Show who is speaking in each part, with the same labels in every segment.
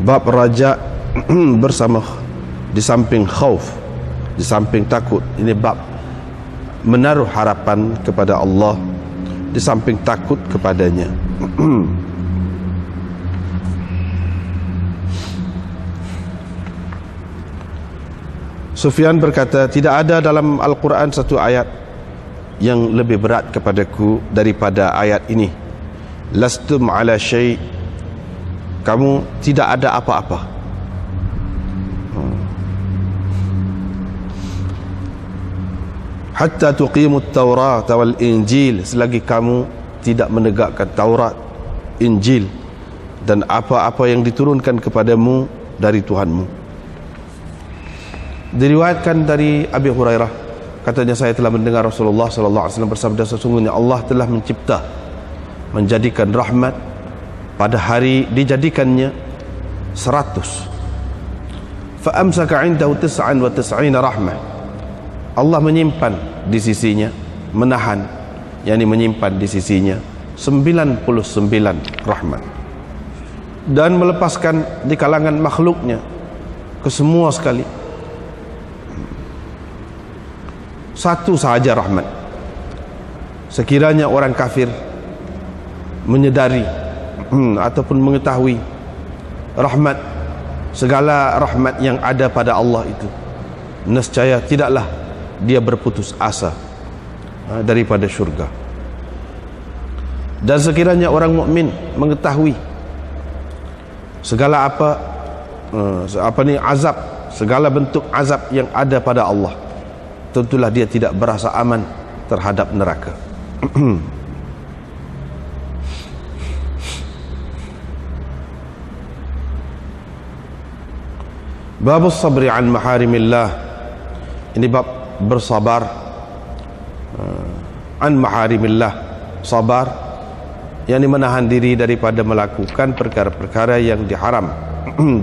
Speaker 1: Bab raja bersama di samping khauf, di samping takut. Ini bab menaruh harapan kepada Allah di samping takut kepadanya. Sufyan berkata, tidak ada dalam Al-Quran satu ayat yang lebih berat kepadaku daripada ayat ini. Lastum ala syai', kamu tidak ada apa-apa. Hatta tuqimut Taurat wal Injil, selagi kamu tidak menegakkan Taurat, Injil dan apa-apa yang diturunkan kepadamu dari Tuhanmu. Diriwayatkan dari Abi Hurairah, katanya, saya telah mendengar Rasulullah sallallahu alaihi wasallam bersabda, sesungguhnya Allah telah mencipta, menjadikan rahmat pada hari dijadikannya 100. Fa amsaka 'indahu 99 rahmah. Allah menyimpan di sisinya, menahan, yakni menyimpan di sisinya 99 rahmat, dan melepaskan di kalangan makhluknya ke semua sekali satu sahaja rahmat. Sekiranya orang kafir menyedari ataupun mengetahui rahmat, segala rahmat yang ada pada Allah itu, nescaya tidaklah dia berputus asa daripada syurga. Dan sekiranya orang mukmin mengetahui segala azab, segala bentuk azab yang ada pada Allah, tentulah dia tidak berasa aman terhadap neraka. Babus sabri an maharimillah, ini bab bersabar an maharimillah, sabar yakni menahan diri daripada melakukan perkara-perkara yang diharam,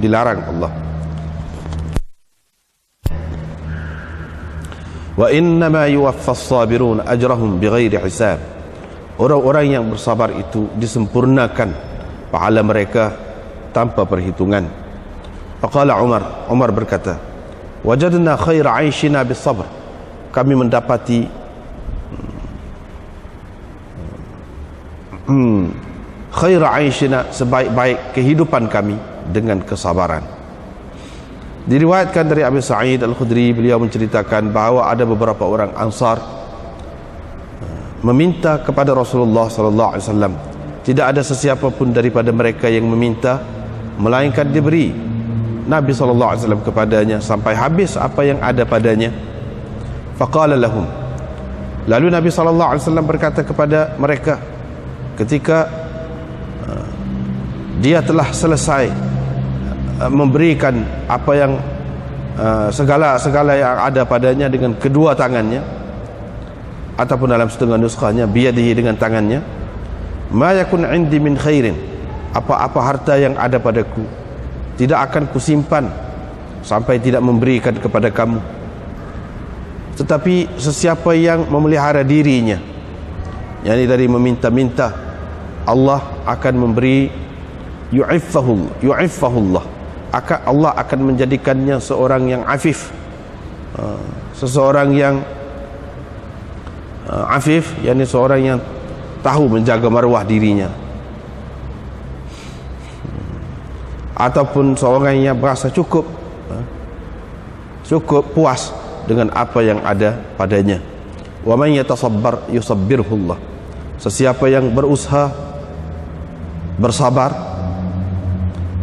Speaker 1: dilarang Allah. Wa innama yuwaffas sabirun ajrahum bighairi hisab, orang-orang yang bersabar itu disempurnakan pahala mereka tanpa perhitungan. Faqala Umar berkata, wajadna khaira 'aishina bis sabr, kami mendapati khaira 'aishina, sebaik-baik kehidupan kami dengan kesabaran. Diriwayatkan dari Abi Sa'id Al-Khudri, beliau menceritakan bahawa ada beberapa orang Ansar meminta kepada Rasulullah sallallahu alaihi wasallam. Tidak ada sesiapa pun daripada mereka yang meminta melainkan diberi Nabi sallallahu alaihi wasallam kepadanya sampai habis apa yang ada padanya. Faqala lahum, lalu Nabi sallallahu alaihi wasallam berkata kepada mereka ketika dia telah selesai memberikan apa yang segala yang ada padanya dengan kedua tangannya, ataupun dalam setengah nuskhanya biyadihi, dengan tangannya, ma yakun 'indi min khairin, apa-apa harta yang ada padaku tidak akan kusimpan sampai tidak memberikan kepada kamu, tetapi sesiapa yang memelihara dirinya, yakni dari meminta-minta, Allah akan memberi, yu'iffahullah, Allah akan menjadikannya seorang yang afif, seseorang yang afif, yakni seorang yang tahu menjaga maruah dirinya, ataupun seorang yang berasa cukup puas dengan apa yang ada padanya. Wa man yatasabbar yusabbirhullah, sesiapa yang berusaha bersabar,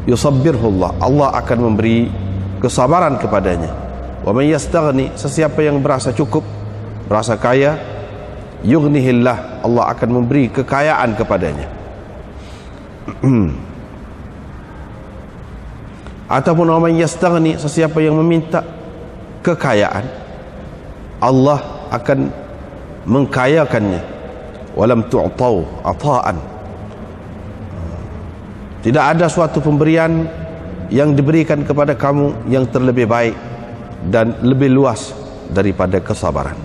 Speaker 1: yusabbirhullah, Allah akan memberi kesabaran kepadanya. Wa man yastaghni, sesiapa yang berasa cukup, berasa kaya, yughnihillah, Allah akan memberi kekayaan kepadanya. Ataupun wa man yastaghni, sesiapa yang meminta kekayaan, Allah akan mengkayakannya. Walam tu'tau ata'an, tidak ada suatu pemberian yang diberikan kepada kamu yang terlebih baik dan lebih luas daripada kesabaran.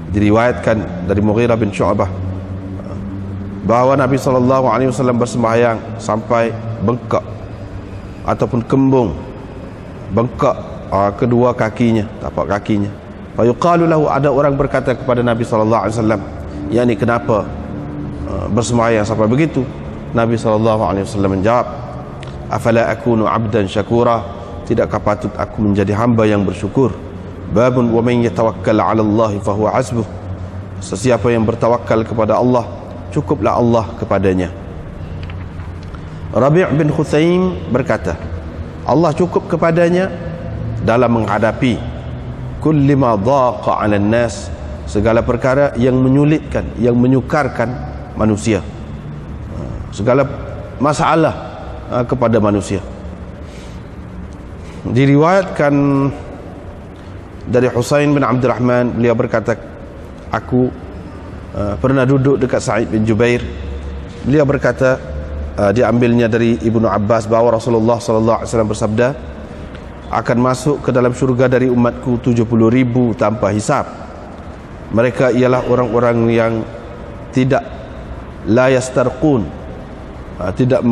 Speaker 1: Diriwayatkan dari Mughirah bin Syu'bah bahawa Nabi SAW bersembahyang sampai bengkak ataupun kembung, bengkak kedua kakinya, tapak kakinya. Fa yuqalu lahu, ada orang berkata kepada Nabi sallallahu alaihi wasallam, yakni kenapa bersembahyang sampai begitu? Nabi sallallahu alaihi wasallam menjawab, afala akunu abdan syakura, tidakkah patut aku menjadi hamba yang bersyukur? Babun wa man yatawakkal 'ala Allah fa huwa hasbuh, sesiapa yang bertawakal kepada Allah, cukuplah Allah kepadanya. Rabi' bin Khuthaim berkata, Allah cukup kepadanya dalam menghadapi kulli ma dhaqa 'ala an-nas, segala perkara yang menyulitkan, yang menyukarkan manusia, segala masalah kepada manusia. Diriwayatkan dari Husain bin Abdurrahman, beliau berkata, aku pernah duduk dekat Sa'id bin Jubair. Beliau berkata, diambilnya dari Ibnu Abbas bahawa Rasulullah sallallahu alaihi wasallam bersabda, akan masuk ke dalam syurga dari umatku 70.000 tanpa hisab. Mereka ialah orang-orang yang tidak la yastarqun, tidak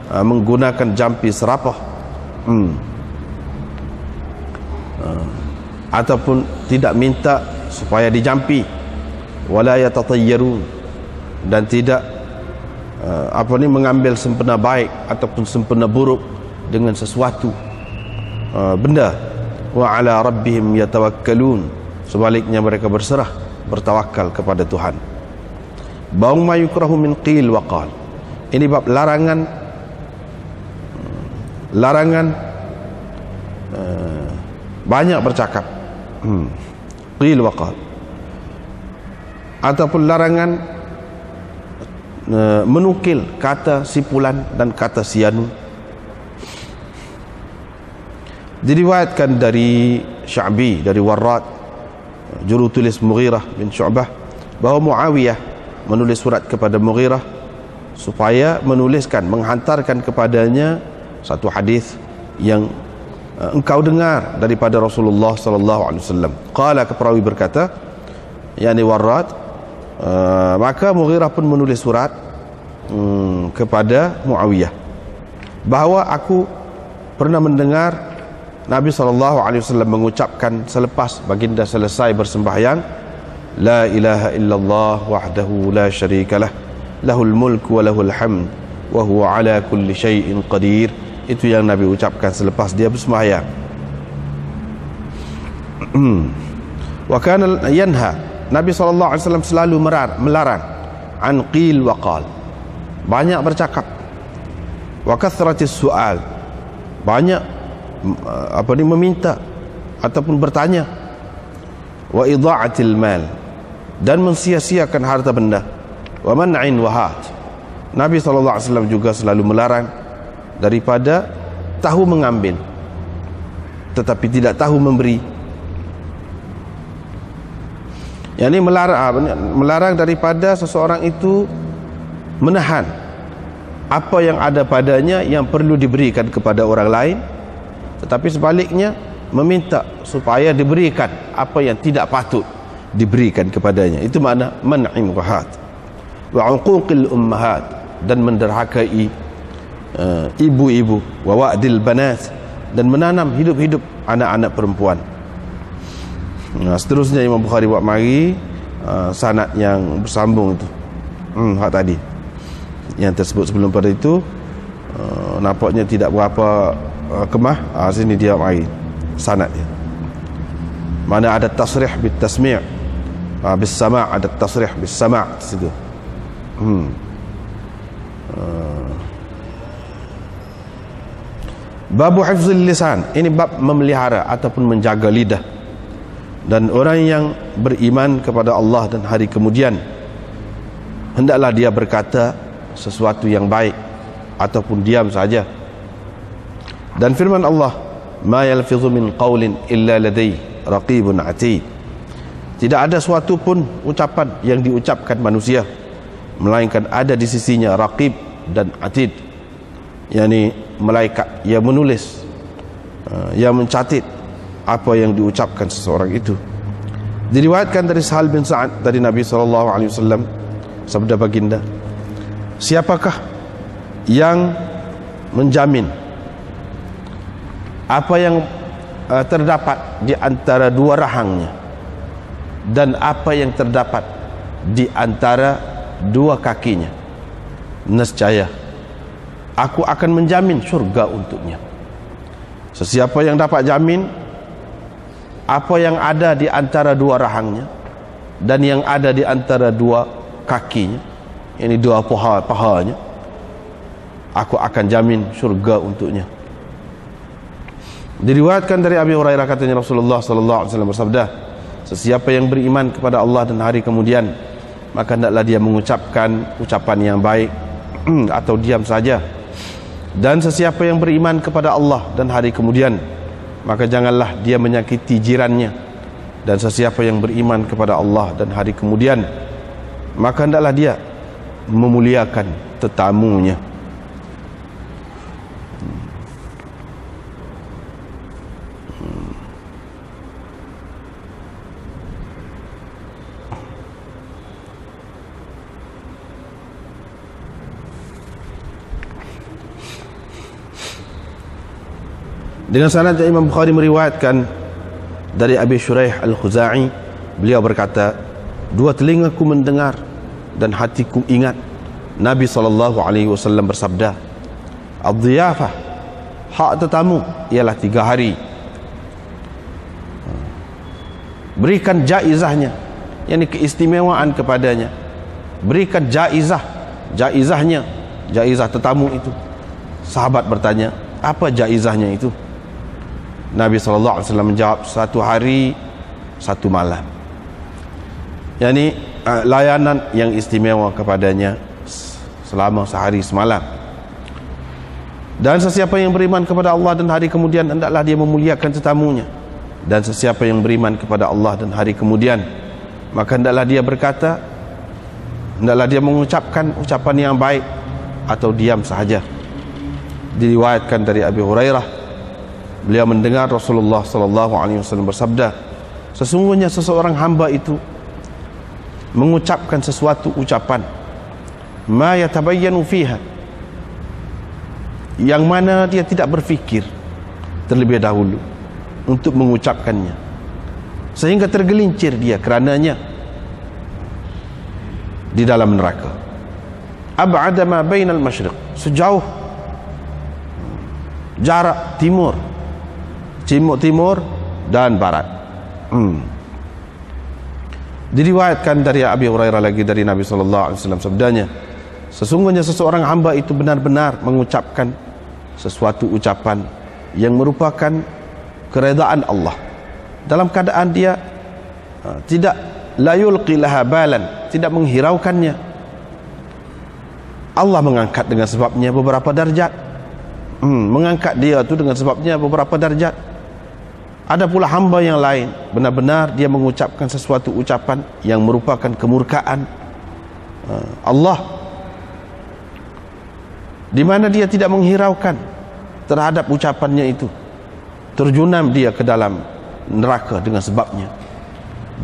Speaker 1: menggunakan jampi serapah, ataupun tidak minta supaya dijampi, wala yatatayyarun, dan tidak mengambil sempena baik ataupun sempena buruk dengan sesuatu benda. Wa ala rabbihim yatawakkalun, sebaliknya mereka berserah, bertawakal kepada Tuhan. Bau ma yukrahu min qil wa qal, ini bab larangan banyak bercakap, qil wa qal, ataupun larangan menukil kata sipulan dan kata sianu. Diriwayatkan dari Sya'bi, dari Warrad, juru tulis Mughirah bin Syu'bah, bahawa Muawiyah menulis surat kepada Mughirah supaya menuliskan, menghantarkan kepadanya satu hadis yang engkau dengar daripada Rasulullah sallallahu alaihi wasallam. Qala, keperawi berkata, yakni Warrad, maka Mughirah pun menulis surat kepada Muawiyah bahawa aku pernah mendengar Nabi SAW mengucapkan selepas baginda selesai bersembahyang, la ilaha illallah wahdahu la syarikalah, lahul mulku wa lahul hamd wa huwa ala kulli syai'in qadir. Itu yang Nabi ucapkan selepas dia bersembahyang. Wa kana yanha, Nabi SAW selalu melarang an qil wa qal, banyak bercakap, wa kathratis su'al, banyak meminta ataupun bertanya, wa idha'atil mal, dan mensia-siakan harta benda, wa man'in wahat. Nabi SAW juga selalu melarang daripada tahu mengambil tetapi tidak tahu memberi. Yani melarang daripada seseorang itu menahan apa yang ada padanya yang perlu diberikan kepada orang lain, tetapi sebaliknya meminta supaya diberikan apa yang tidak patut diberikan kepadanya. Itu makna man'im wahat. Wa uquqil ummahat, dan menderhakai ibu-ibu, wa wa'dil banat, dan menanam hidup-hidup anak-anak perempuan. Seterusnya Imam Bukhari buat mari sanad yang bersambung itu, hak tadi yang tersebut sebelum pada itu, nampaknya tidak berapa kemah. Sini dia mari sanad dia, mana ada tasrih bit tasmi', bis sama', ada tasrih bis sama' di situ. Babu hifzil lisan, ini bab memelihara ataupun menjaga lidah. Dan orang yang beriman kepada Allah dan hari kemudian, hendaklah dia berkata sesuatu yang baik ataupun diam saja. Dan firman Allah, ma yalfizu min qawlin illa ladai raqibun atid, tidak ada suatu pun ucapan yang diucapkan manusia melainkan ada di sisinya raqib dan atid, yakni malaikat yang menulis, yang mencatat apa yang diucapkan seseorang itu. Diriwayatkan dari Sahal bin Sa'ad dari Nabi SAW, sabda baginda, siapakah yang menjamin apa yang terdapat di antara dua rahangnya dan apa yang terdapat di antara dua kakinya, nescaya aku akan menjamin syurga untuknya. Sesiapa yang dapat jamin apa yang ada di antara dua rahangnya dan yang ada di antara dua kakinya, ini dua pahanya, aku akan jamin syurga untuknya. Diriwayatkan dari Abi Hurairah, katanya Rasulullah sallallahu alaihi wasallam bersabda, sesiapa yang beriman kepada Allah dan hari kemudian, maka hendaklah dia mengucapkan ucapan yang baik atau diam saja. Dan sesiapa yang beriman kepada Allah dan hari kemudian, maka janganlah dia menyakiti jirannya. Dan sesiapa yang beriman kepada Allah dan hari kemudian, maka hendaklah dia memuliakan tetamunya. Dengan sanad Imam Bukhari meriwayatkan dari Abi Shuraih Al-Khuzai, beliau berkata, dua telingaku mendengar dan hatiku ingat Nabi SAW bersabda, ad-dhiyafah, hak tetamu ialah 3 hari. Berikan jaizahnya, yakni keistimewaan kepadanya. Berikan jaizahnya, jaizah tetamu itu. Sahabat bertanya, apa jaizahnya itu? Nabi SAW menjawab, 1 hari 1 malam, yakni layanan yang istimewa kepadanya selama sehari semalam. Dan sesiapa yang beriman kepada Allah dan hari kemudian, hendaklah dia memuliakan tetamunya. Dan sesiapa yang beriman kepada Allah dan hari kemudian, maka hendaklah dia berkata, hendaklah dia mengucapkan ucapan yang baik atau diam sahaja. Diriwayatkan dari Abi Hurairah, beliau mendengar Rasulullah SAW bersabda, sesungguhnya seseorang hamba itu mengucapkan sesuatu ucapan, ma yatabayyanu fiha, yang mana dia tidak berfikir terlebih dahulu untuk mengucapkannya, sehingga tergelincir dia kerananya di dalam neraka. Ab'ada ma bainal masyriq, sejauh jarak timur dan barat. Diriwayatkan dari Abi Hurairah lagi dari Nabi SAW sabdanya, sesungguhnya seseorang hamba itu benar-benar mengucapkan sesuatu ucapan yang merupakan keredaan Allah, dalam keadaan dia tidak la yulqi laha balan, tidak menghiraukannya. Allah mengangkat dengan sebabnya beberapa darjat, mengangkat dia itu dengan sebabnya beberapa darjat. Ada pula hamba yang lain, benar-benar dia mengucapkan sesuatu ucapan yang merupakan kemurkaan Allah, di mana dia tidak menghiraukan terhadap ucapannya itu, terjunam dia ke dalam neraka dengan sebabnya.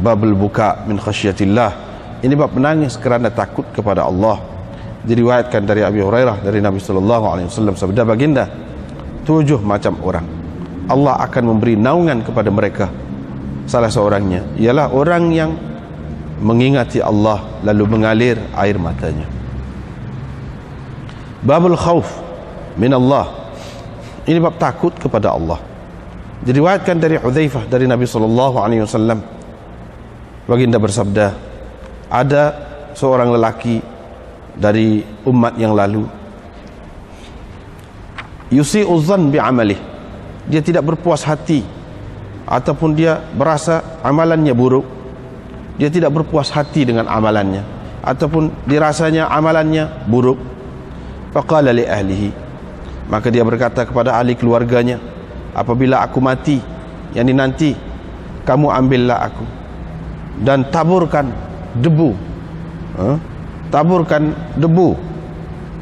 Speaker 1: Babul buka min khasyatillah, ini bab menangis kerana takut kepada Allah. Diriwayatkan dari Abi Hurairah dari Nabi SAW sabda baginda, 7 macam orang Allah akan memberi naungan kepada mereka. Salah seorangnya ialah orang yang mengingati Allah lalu mengalir air matanya. Babul khauf min Allah, ini bab takut kepada Allah. Diriwayatkan dari Hudzaifah dari Nabi SAW, baginda bersabda, ada seorang lelaki dari umat yang lalu, yusi'u dzan bi amalih, dia tidak berpuas hati ataupun dia berasa amalannya buruk, dia tidak berpuas hati dengan amalannya ataupun dirasanya amalannya buruk. Faqala li ahlihi, maka dia berkata kepada ahli keluarganya, apabila aku mati, yakni nanti kamu ambillah aku dan taburkan debu, taburkan debu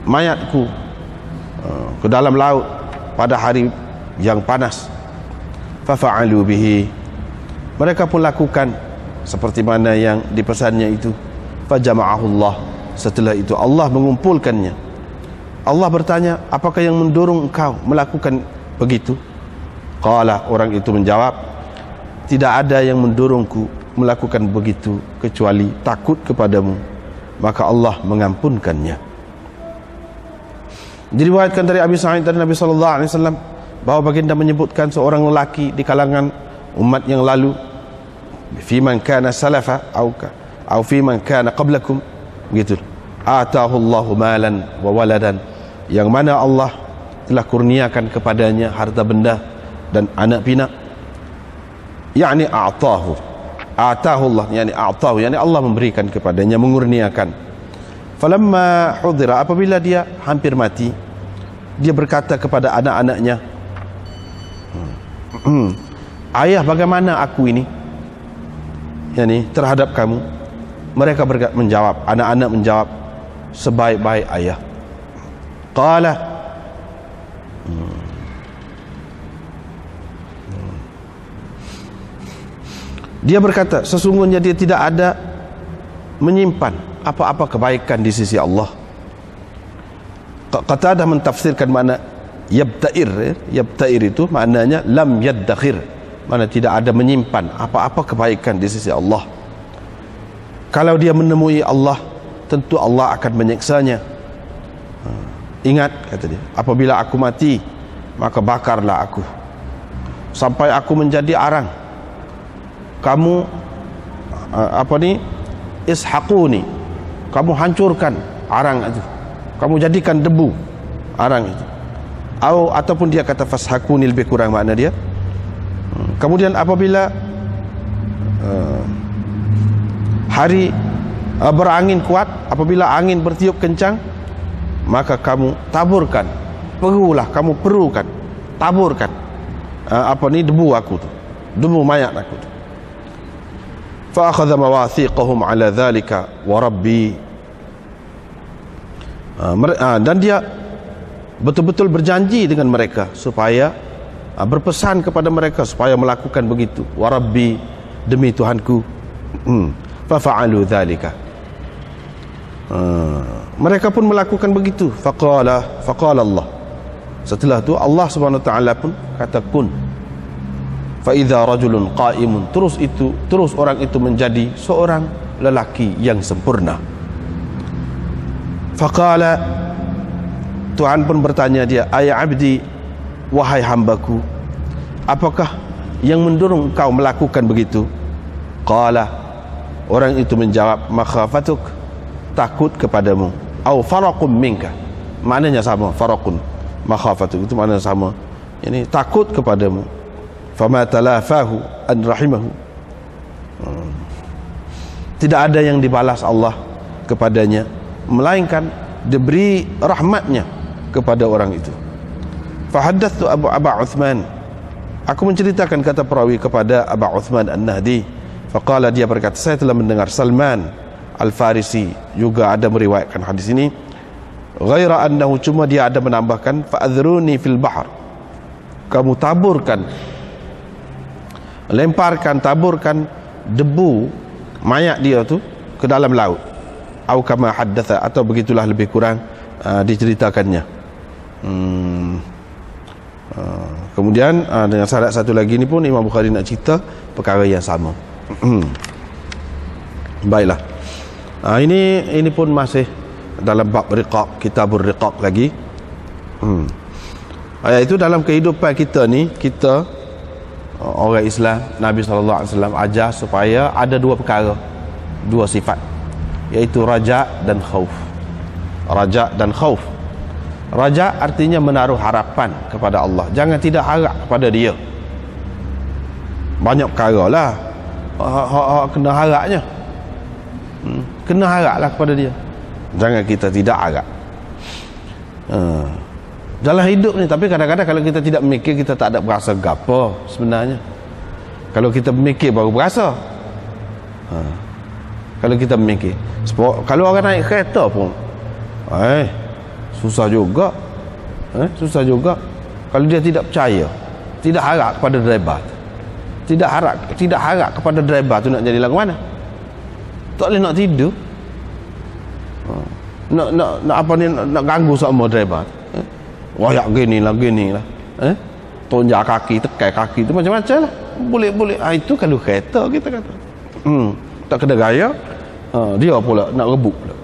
Speaker 1: mayatku ke dalam laut pada hari yang panas. Fafa'alu bihi, mereka pun lakukan seperti mana yang dipesannya itu. Fajama'ahullah, setelah itu Allah mengumpulkannya. Allah bertanya, apakah yang mendorong engkau melakukan begitu? Qala, orang itu menjawab, tidak ada yang mendorongku melakukan begitu kecuali takut kepadamu, maka Allah mengampunkannya. Diriwayatkan dari Abi Sa'id dari Nabi sallallahu alaihi wasallam bahwa baginda menyebutkan seorang lelaki di kalangan umat yang lalu, fi man kana salafa au fi man kana qablakum, begitu. Atahu Allahu malan wa waladan, yang mana Allah telah kurniakan kepadanya harta benda dan anak pinak. Yani a'tahu Allah, yani a'tahu, yani Allah memberikan kepadanya, mengurniakan. Falamma hudira, apabila dia hampir mati, dia berkata kepada anak-anaknya, ayah, bagaimana aku ini, yani terhadap kamu? Mereka menjawab, anak-anak menjawab, sebaik-baik ayah. Qala, dia berkata, sesungguhnya dia tidak ada menyimpan apa-apa kebaikan di sisi Allah. Qatadah mentafsirkan makna yabta'ir. Yabta'ir itu maknanya lam yaddakhir, makna tidak ada menyimpan apa-apa kebaikan di sisi Allah. Kalau dia menemui Allah, tentu Allah akan menyiksanya. Ingat, kata dia, apabila aku mati, maka bakarlah aku sampai aku menjadi arang. Kamu ishaquni, kamu hancurkan arang itu, kamu jadikan debu arang itu. Ataupun dia kata fashaquni, lebih kurang makna dia. Kemudian apabila hari berangin kuat, apabila angin bertiup kencang, maka kamu taburkan, kamu perukan, taburkan debu aku tu, debu mayat aku tu. Fa akhadha mawathiqahum ala dhalika wa rabbi, dan dia betul-betul berjanji dengan mereka supaya berpesan kepada mereka supaya melakukan begitu. Wa rabbi, demi Tuhanku. Fa fa'alu dhalika, mereka pun melakukan begitu. Faqala Allah, setelah itu Allah Subhanahu wa taala pun kata kun. Fa idza rajulun qa'imun, terus orang itu menjadi seorang lelaki yang sempurna. Faqala, Tuhan pun bertanya dia, ay abdi, wahai hambaku, apakah yang mendorong engkau melakukan begitu? Qala, orang itu menjawab, makhafatuk, takut kepadamu. Au faraqum minka, maknanya sama, faraqun, makhafatuk itu maknanya sama, ini takut kepadamu. Fama talafahu an rahimahu, tidak ada yang dibalas Allah kepadanya melainkan diberi rahmatnya kepada orang itu. Fahaddathu Abu Uthman, aku menceritakan, kata perawi, kepada Abu Uthman An-Nahdi. Faqala, dia berkata, saya telah mendengar Salman Al-Farisi juga ada meriwayatkan hadis ini. Ghaira annahu, cuma dia ada menambahkan, fa'adhruni fil bahr, kamu taburkan, taburkan debu mayat dia tu ke dalam laut. Au kama haddatha, atau begitulah lebih kurang diceritakannya. Kemudian dengan syarat satu lagi ni pun Imam Bukhari nak cerita perkara yang sama. Baiklah, ini pun masih dalam bab riqaq, kitabur riqaq lagi. Iaitu dalam kehidupan kita ni, kita orang Islam, Nabi SAW ajar supaya ada dua perkara, dua sifat, iaitu raja dan khauf. Raja dan khauf. Raja artinya menaruh harapan kepada Allah, jangan tidak harap kepada dia. Banyak perkara lah kena harapnya, kena haraplah kepada dia, jangan kita tidak harap dalam hidup ni. Tapi kadang-kadang kalau kita tidak mikir, kita tak ada berasa gapo sebenarnya. Kalau kita mikir baru berasa. Kalau kita mikir, kalau orang naik kereta pun susah juga. Susah juga kalau dia tidak percaya, tidak harap kepada driver, tidak harap kepada driver tu nak jadi lagu mana. Tak boleh nak tidur, nak apa ni, nak ganggu sama driver. Wayak gini lah. tonjak kaki, tekai kaki tu macam-macam lah. Boleh. Itu kalau kereta kita kata. Tak kena gaya. Dia pula nak rebut pula.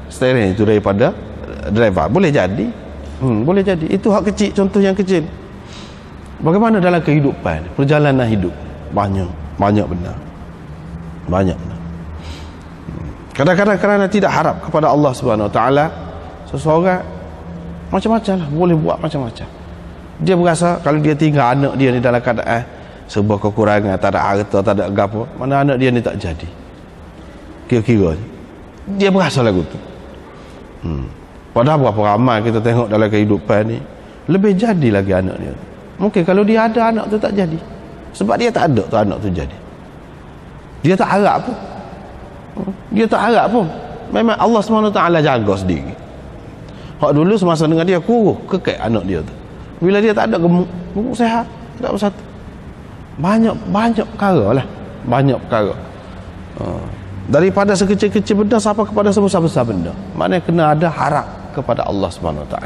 Speaker 1: Steering itu daripada driver. Boleh jadi. Boleh jadi. Itu hak kecil, contoh yang kecil. Bagaimana dalam kehidupan, perjalanan hidup? Banyak benar. Kadang-kadang kerana tidak harap kepada Allah Subhanahu Wa Taala, seseorang macam-macam lah, boleh buat macam-macam. Dia berasa kalau dia tinggal anak dia ni dalam keadaan sebuah kekurangan, tak ada harta, tak ada apa, mana anak dia ni tak jadi. Kira-kira dia berasa lagu tu. Padahal berapa ramai kita tengok dalam kehidupan ni lebih jadi lagi anak dia. Mungkin kalau dia ada, anak tu tak jadi. Sebab dia tak ada tu anak tu jadi. Dia tak harap pun. Memang Allah SWT jaga sendiri. Hak dulu semasa dengan dia kurus kekek anak dia tu. Bila dia tak ada gemuk sehat, tak bersatu. Banyak perkara lah. Banyak perkara. Daripada sekecil-kecil benda sampai kepada sebesar-besar benda. Maknanya kena ada harap kepada Allah SWT.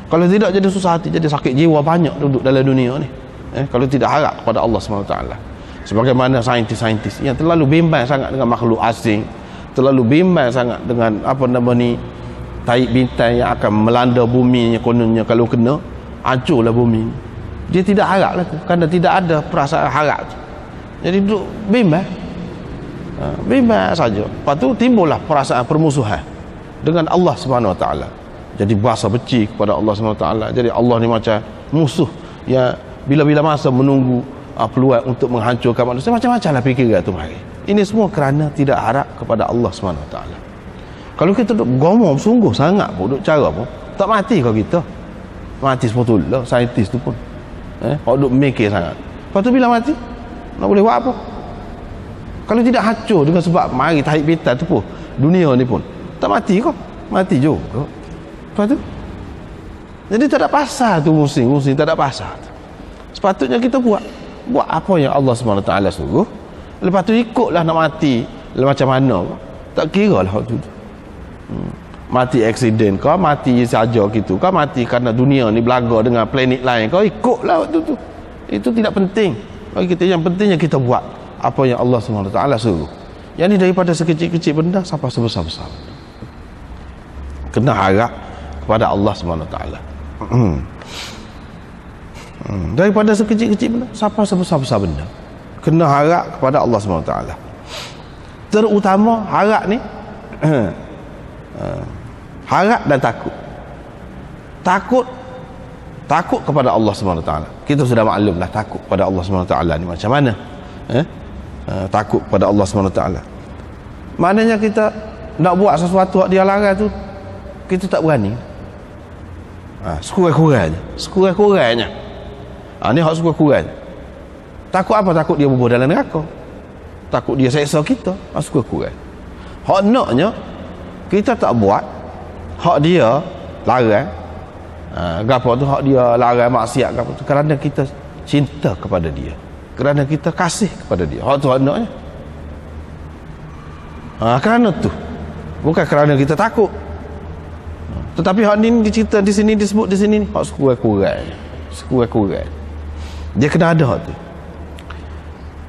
Speaker 1: Kalau tidak jadi susah hati, jadi sakit jiwa banyak duduk dalam dunia ni. Kalau tidak harap kepada Allah SWT. Sebagaimana saintis-saintis yang terlalu bimbang sangat dengan makhluk asing, terlalu bimbang sangat dengan taib bintang yang akan melanda bumi yang kononnya kalau kena hancurlah bumi. Dia tidak harap lah tu, kerana tidak ada perasaan harap tu. Jadi duduk bimbang saja. Lepas tu timbullah perasaan permusuhan dengan Allah Subhanahu Wa Taala. Jadi berasa benci kepada Allah Subhanahu Wa Taala. Jadi Allah ni macam musuh yang bila-bila masa menunggu peluang untuk menghancurkan manusia. Macam-macam lah fikiran tu mari. Ini semua kerana tidak harap kepada Allah SWT. Kalau kita duduk gomong sungguh sangat pun, duduk cara pun, tak mati kau kita. Mati sepatutnya saintis tu pun. Kalau duduk mikir sangat. Lepas tu bila mati, nak boleh buat apa? Kalau tidak hancur dengan sebab mari tahi bintang tu pun, dunia ni pun tak mati kau. Mati juga. Lepas tu jadi tak ada pasal tu musim tak ada pasal tu. Sepatutnya kita buat apa yang Allah SWT suruh. Lepas tu ikutlah nak mati macam mana, tak kira lah tu. Mati aksiden kau, mati saja gitu kau, mati kerana dunia ni belaga dengan planet lain kau, ikutlah waktu tu. Itu tidak penting bagi kita. Yang pentingnya kita buat apa yang Allah SWT suruh. Yang ni daripada sekecil-kecil benda sampai sebesar-besar. Kena harap kepada Allah SWT. Daripada sekecil-kecil benda sampai sebesar-besar benda, kena harap kepada Allah SWT. Terutama harap ni harap dan takut kepada Allah SWT. Kita sudah maklum lah takut kepada Allah SWT ni macam mana. Takut kepada Allah SWT maknanya kita nak buat sesuatu yang dia larang tu, kita tak berani. Sekurang-kurangnya ni hak sekurang-kurang. Takut apa? Takut dia berbuah dalam neraka, takut dia seksa kita. Sekurang-kurang. Hak naknya kita tak buat hak dia larang. Gapo tu hak dia larang maksiat gapo tu, kerana kita cinta kepada dia, kerana kita kasih kepada dia. Hak tu hak naknya. Kerana tu, bukan kerana kita takut. Tetapi hak ni dicerita di sini, disebut di sini, hak sekurang-kurang. Dia kena ada hak tu.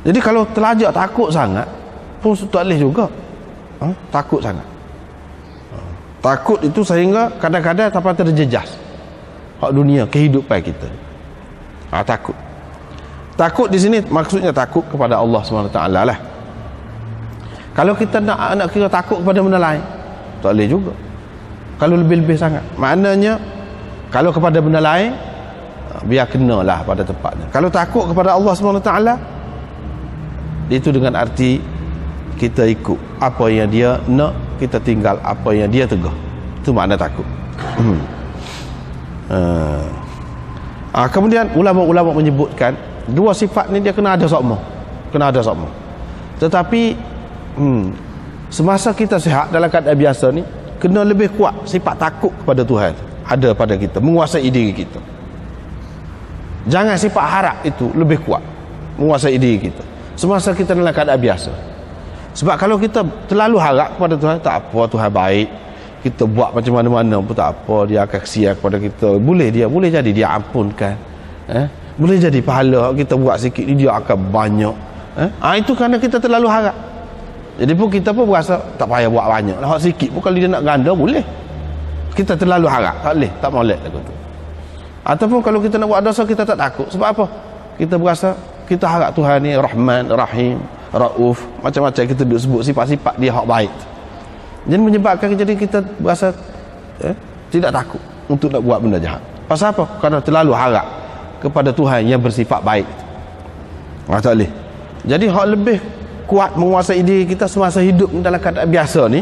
Speaker 1: Jadi kalau terlajak takut sangat pun tak boleh juga. Takut sangat. Takut itu sehingga kadang-kadang sampai terjejas hak dunia, kehidupan kita. Takut di sini maksudnya takut kepada Allah SWT lah. Kalau kita nak kira takut kepada benda lain, tak boleh juga. Kalau lebih-lebih sangat, maknanya kalau kepada benda lain, biar kenalah pada tempatnya. Kalau takut kepada Allah SWT, itu dengan arti kita ikut apa yang dia nak, kita tinggal apa yang dia tegah. Itu makna takut. Kemudian ulama-ulama menyebutkan dua sifat ni dia kena ada sokmo. Tetapi semasa kita sihat dalam keadaan biasa ni, kena lebih kuat sifat takut kepada Tuhan ada pada kita, menguasai diri kita. Jangan sifat harap itu lebih kuat menguasai diri kita semasa kita dalam keadaan biasa. Sebab kalau kita terlalu harap kepada Tuhan, tak apa, Tuhan baik, kita buat macam mana-mana pun tak apa, dia akan kasihan kepada kita. Boleh jadi dia ampunkan, Boleh jadi pahala kita buat sikit ni dia akan banyak. Itu kerana kita terlalu harap. Jadi pun kita pun berasa tak payah buat banyak lah, sikit pun kalau dia nak ganda boleh. Kita terlalu harap, tak boleh, tak molek lagu tu. Ataupun kalau kita nak buat dosa kita tak takut. Sebab apa? Kita berasa kita harap Tuhan ni Rahman, Rahim, Rauf, macam-macam kita duk sebut sifat-sifat dia hak baik. Jadi menyebabkan jadi kita berasa tidak takut untuk nak buat benda jahat. Pasal apa? Kerana terlalu harap kepada Tuhan yang bersifat baik. Tak boleh. Jadi hak lebih kuat menguasai diri kita semasa hidup dalam keadaan biasa ni,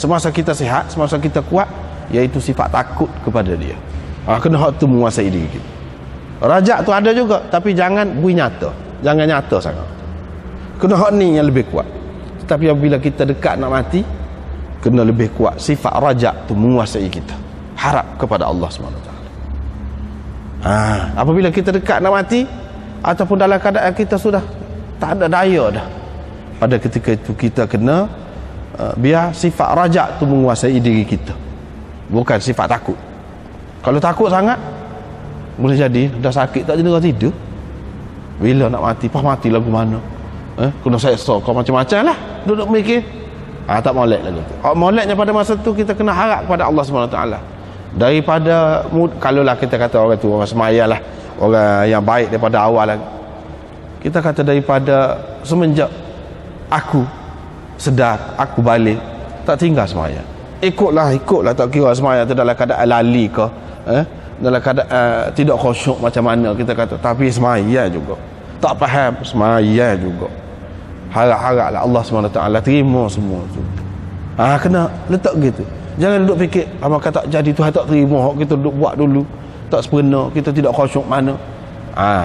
Speaker 1: semasa kita sihat, semasa kita kuat, iaitu sifat takut kepada dia. Kena hak tu menguasai diri kita. Rajak tu ada juga, tapi jangan bui nyata, jangan nyata sangat. Kena hak ni yang lebih kuat. Tetapi apabila kita dekat nak mati, kena lebih kuat sifat rajak tu menguasai kita, harap kepada Allah SWT. Apabila kita dekat nak mati ataupun dalam keadaan kita sudah tak ada daya dah, pada ketika itu kita kena biar sifat rajak tu menguasai diri kita, bukan sifat takut. Kalau takut sangat, boleh jadi dah sakit tak jadi tidur. Bila nak mati, mati lagu mana, kena seksa kau macam-macam lah, duduk mikir. Tak molek lagi tu. Moleknya pada masa tu kita kena harap kepada Allah SWT. Daripada kalaulah kita kata orang tu orang semaya lah, orang yang baik daripada awal lagi, kita kata daripada semenjak aku sedar, aku balik, tak tinggal semaya. Ikutlah tak kira semaya tu dalam keadaan lali ke, dalam keadaan tidak khusyuk macam mana kita kata, tapi semaya juga. Tak faham, semaya juga. Harap-haraplah Allah SWT terima semua tu. Kena letak gitu. Jangan duduk fikir amalkan tak jadi Tuhan tak terima, kita duduk buat dulu tak sempurna, kita tidak khusyuk mana.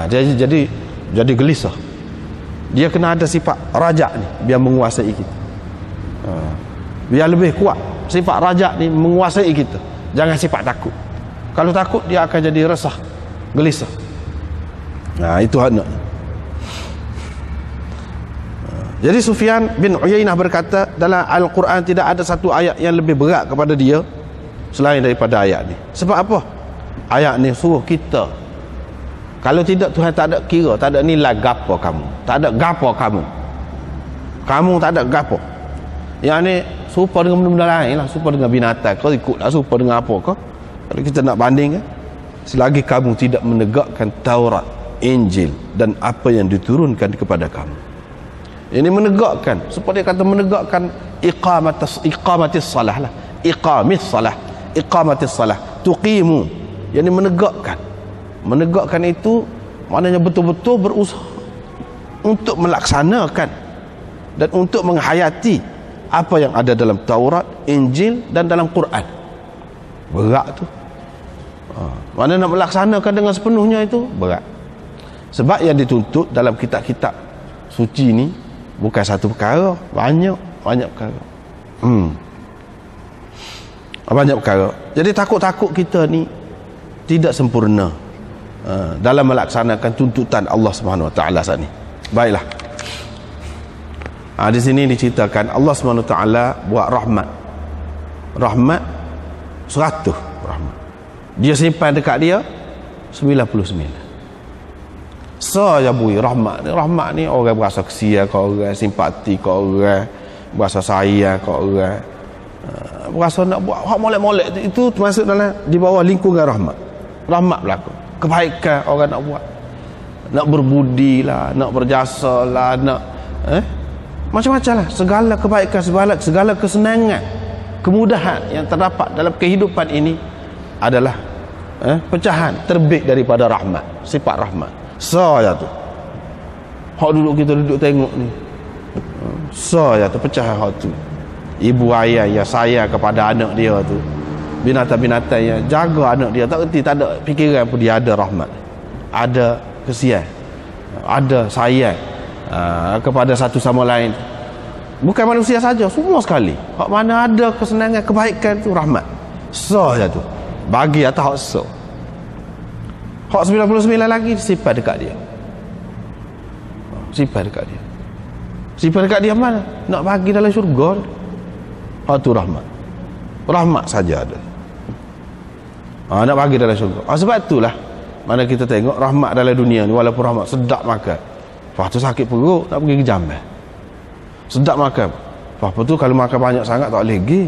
Speaker 1: Jadi gelisah. Dia kena ada sifat rajak ni biar menguasai kita. Biar lebih kuat sifat rajak ni menguasai kita. Jangan sifat takut. Kalau takut dia akan jadi resah, gelisah. Itu hendak. Jadi Sufyan bin Uyainah berkata, dalam Al-Quran tidak ada satu ayat yang lebih berat kepada dia selain daripada ayat ni. Sebab apa? Ayat ni suruh kita, kalau tidak Tuhan tak ada kira, tak ada nilai gapo kamu, tak ada gapo kamu tak ada gapo. Yang ni serupa dengan benda-benda lain lah, serupa dengan binatang, kau ikutlah serupa dengan apa kau. Kalau kita nak banding, selagi kamu tidak menegakkan Taurat, Injil dan apa yang diturunkan kepada kamu. Ini menegakkan, seperti kata menegakkan iqamatis salah lah, iqamatis salah, tuqimu, yang menegakkan itu maknanya betul-betul berusaha untuk melaksanakan dan untuk menghayati apa yang ada dalam Taurat, Injil dan dalam Quran. Berat tu. Mana nak melaksanakan dengan sepenuhnya itu berat. Sebab yang dituntut dalam kitab-kitab suci ni bukan satu perkara, banyak perkara. Banyak perkara. Jadi takut-takut kita ni tidak sempurna dalam melaksanakan tuntutan Allah Subhanahu Wa Taala saat ni. Baiklah. Di sini diceritakan Allah Subhanahu Wa Taala buat rahmat 100 rahmat. Dia simpan dekat dia 99. Saya bui rahmat ni orang berasa kesian ke orang, simpati ke orang, berasa sayang ke orang, berasa nak buat hak molek-molek itu termasuk dalam di bawah lingkungan rahmat berlaku. Kebaikan orang nak buat, nak berbudi lah, nak berjasa lah, nak macam-macam lah, segala kebaikan, segala kesenangan, kemudahan yang terdapat dalam kehidupan ini adalah pecahan terbit daripada rahmat, sifat rahmat. Saya tu hak kita duduk tengok ni, saya tu pecah hak tu. Ibu ayah yang sayang kepada anak dia tu, binatang-binatang yang jaga anak dia, tak erti, tak ada fikiran pun dia ada rahmat, ada kesian, ada sayang kepada satu sama lain. Bukan manusia saja, semua sekali. Hak mana ada kesenangan, kebaikan tu rahmat. Saya tu bagi atas hak so. Hak 99 lagi simpan dekat dia. Simpan dekat dia mana? Nak bagi dalam syurga. Hak tu rahmat. Rahmat saja ada. Nak bagi dalam syurga. Sebab itulah Mana kita tengok rahmat dalam dunia ni, walaupun rahmat sedap makan, lepas tu sakit perut nak pergi ke Jambil. Sedap makan, lepas tu kalau makan banyak sangat tak boleh pergi,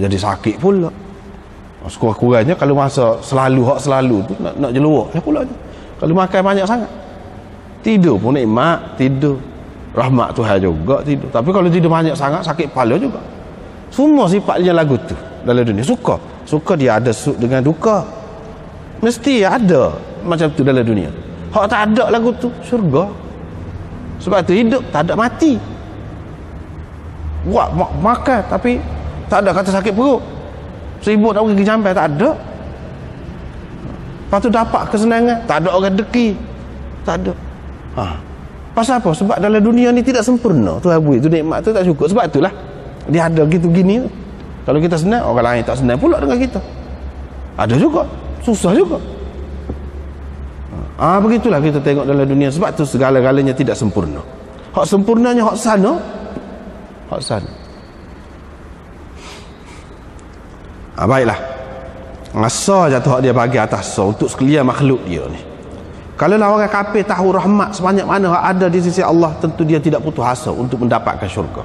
Speaker 1: jadi sakit pula. Sekurang-kurangnya kalau masa selalu hak selalu tu nak jeluak lah pula. Kalau makan banyak sangat, tidur pun nikmat, tidur rahmat Tuhan juga tidur. Tapi kalau tidur banyak sangat sakit kepala juga. Semua sifatnya lagu tu dalam dunia. Suka dia ada dengan duka, mesti ada macam tu dalam dunia. Hak tak ada lagu tu syurga. Sebab tu hidup tak ada mati. Buat makan tapi tak ada kata sakit perut, sibuk nak pergi Jambil, tak ada. Lepas tu dapat kesenangan, tak ada orang deki, tak ada. Pasal apa? Sebab dalam dunia ni tidak sempurna. Tuhan beri tu nikmat tu tak cukup. Sebab itulah dia ada gitu gini. Kalau kita senang, orang lain tak senang pula dengan kita. Ada juga, susah juga. Begitulah kita tengok dalam dunia. Sebab tu segala-galanya tidak sempurna. Hak sempurnanya hak sana. Hak sana. Baiklah. Masa jatuh hak dia bagi atas so untuk sekalian makhluk dia ni. Kalau lah orang kafir tahu rahmat sebanyak mana hak ada di sisi Allah, tentu dia tidak putus asa untuk mendapatkan syurga.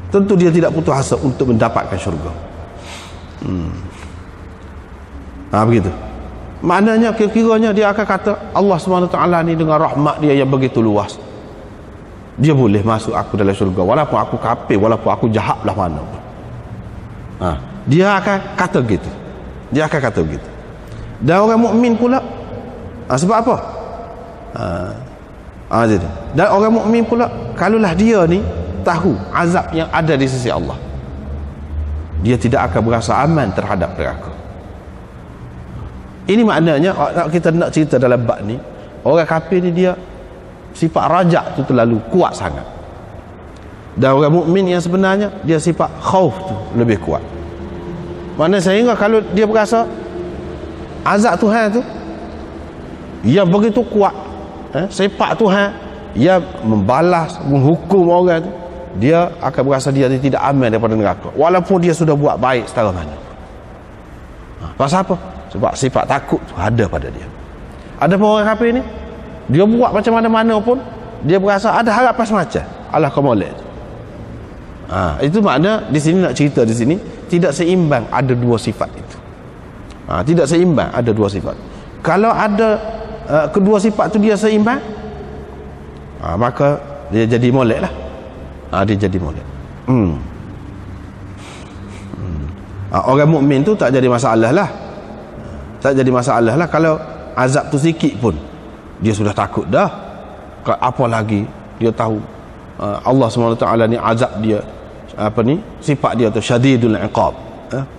Speaker 1: Tentu dia tidak putus asa untuk mendapatkan syurga. Begitu. Maknanya kira-kiranya dia akan kata Allah SWT ni dengan rahmat dia yang begitu luas, dia boleh masuk aku dalam syurga walaupun aku kafir, walaupun aku jahat lah mana pun. Dia akan kata gitu. Dia akan kata gitu. Dan orang mukmin pula, sebab apa? Jadi. Dan orang mukmin pula, kalaulah dia ni tahu azab yang ada di sisi Allah, dia tidak akan berasa aman terhadap neraka. Ini maknanya kita nak cerita dalam bab ni, orang kafir ni dia sifat rajak tu terlalu kuat sangat. Dan orang mukmin yang sebenarnya dia sifat khauf tu lebih kuat. Mana sehingga kalau dia berasa azab Tuhan tu yang begitu kuat, sifat Tuhan yang membalas, menghukum orang tu, dia akan berasa dia tidak aman daripada neraka walaupun dia sudah buat baik setara mana. Pasal apa? Sebab sifat takut tu ada pada dia. Ada pun orang kafir ni, dia buat macam mana-mana pun dia berasa ada harapan semacam Allah kau molek. Itu makna di sini nak cerita di sini tidak seimbang ada dua sifat itu. Tidak seimbang ada dua sifat. Kalau ada kedua sifat tu dia seimbang, maka dia jadi molek lah. Dia jadi molek. Orang mukmin tu tak jadi masalah lah. Tak jadi masalah lah kalau azab tu sikit pun dia sudah takut dah. Apa lagi dia tahu Allah SWT ni azab dia sifat dia tu syadidul iqab,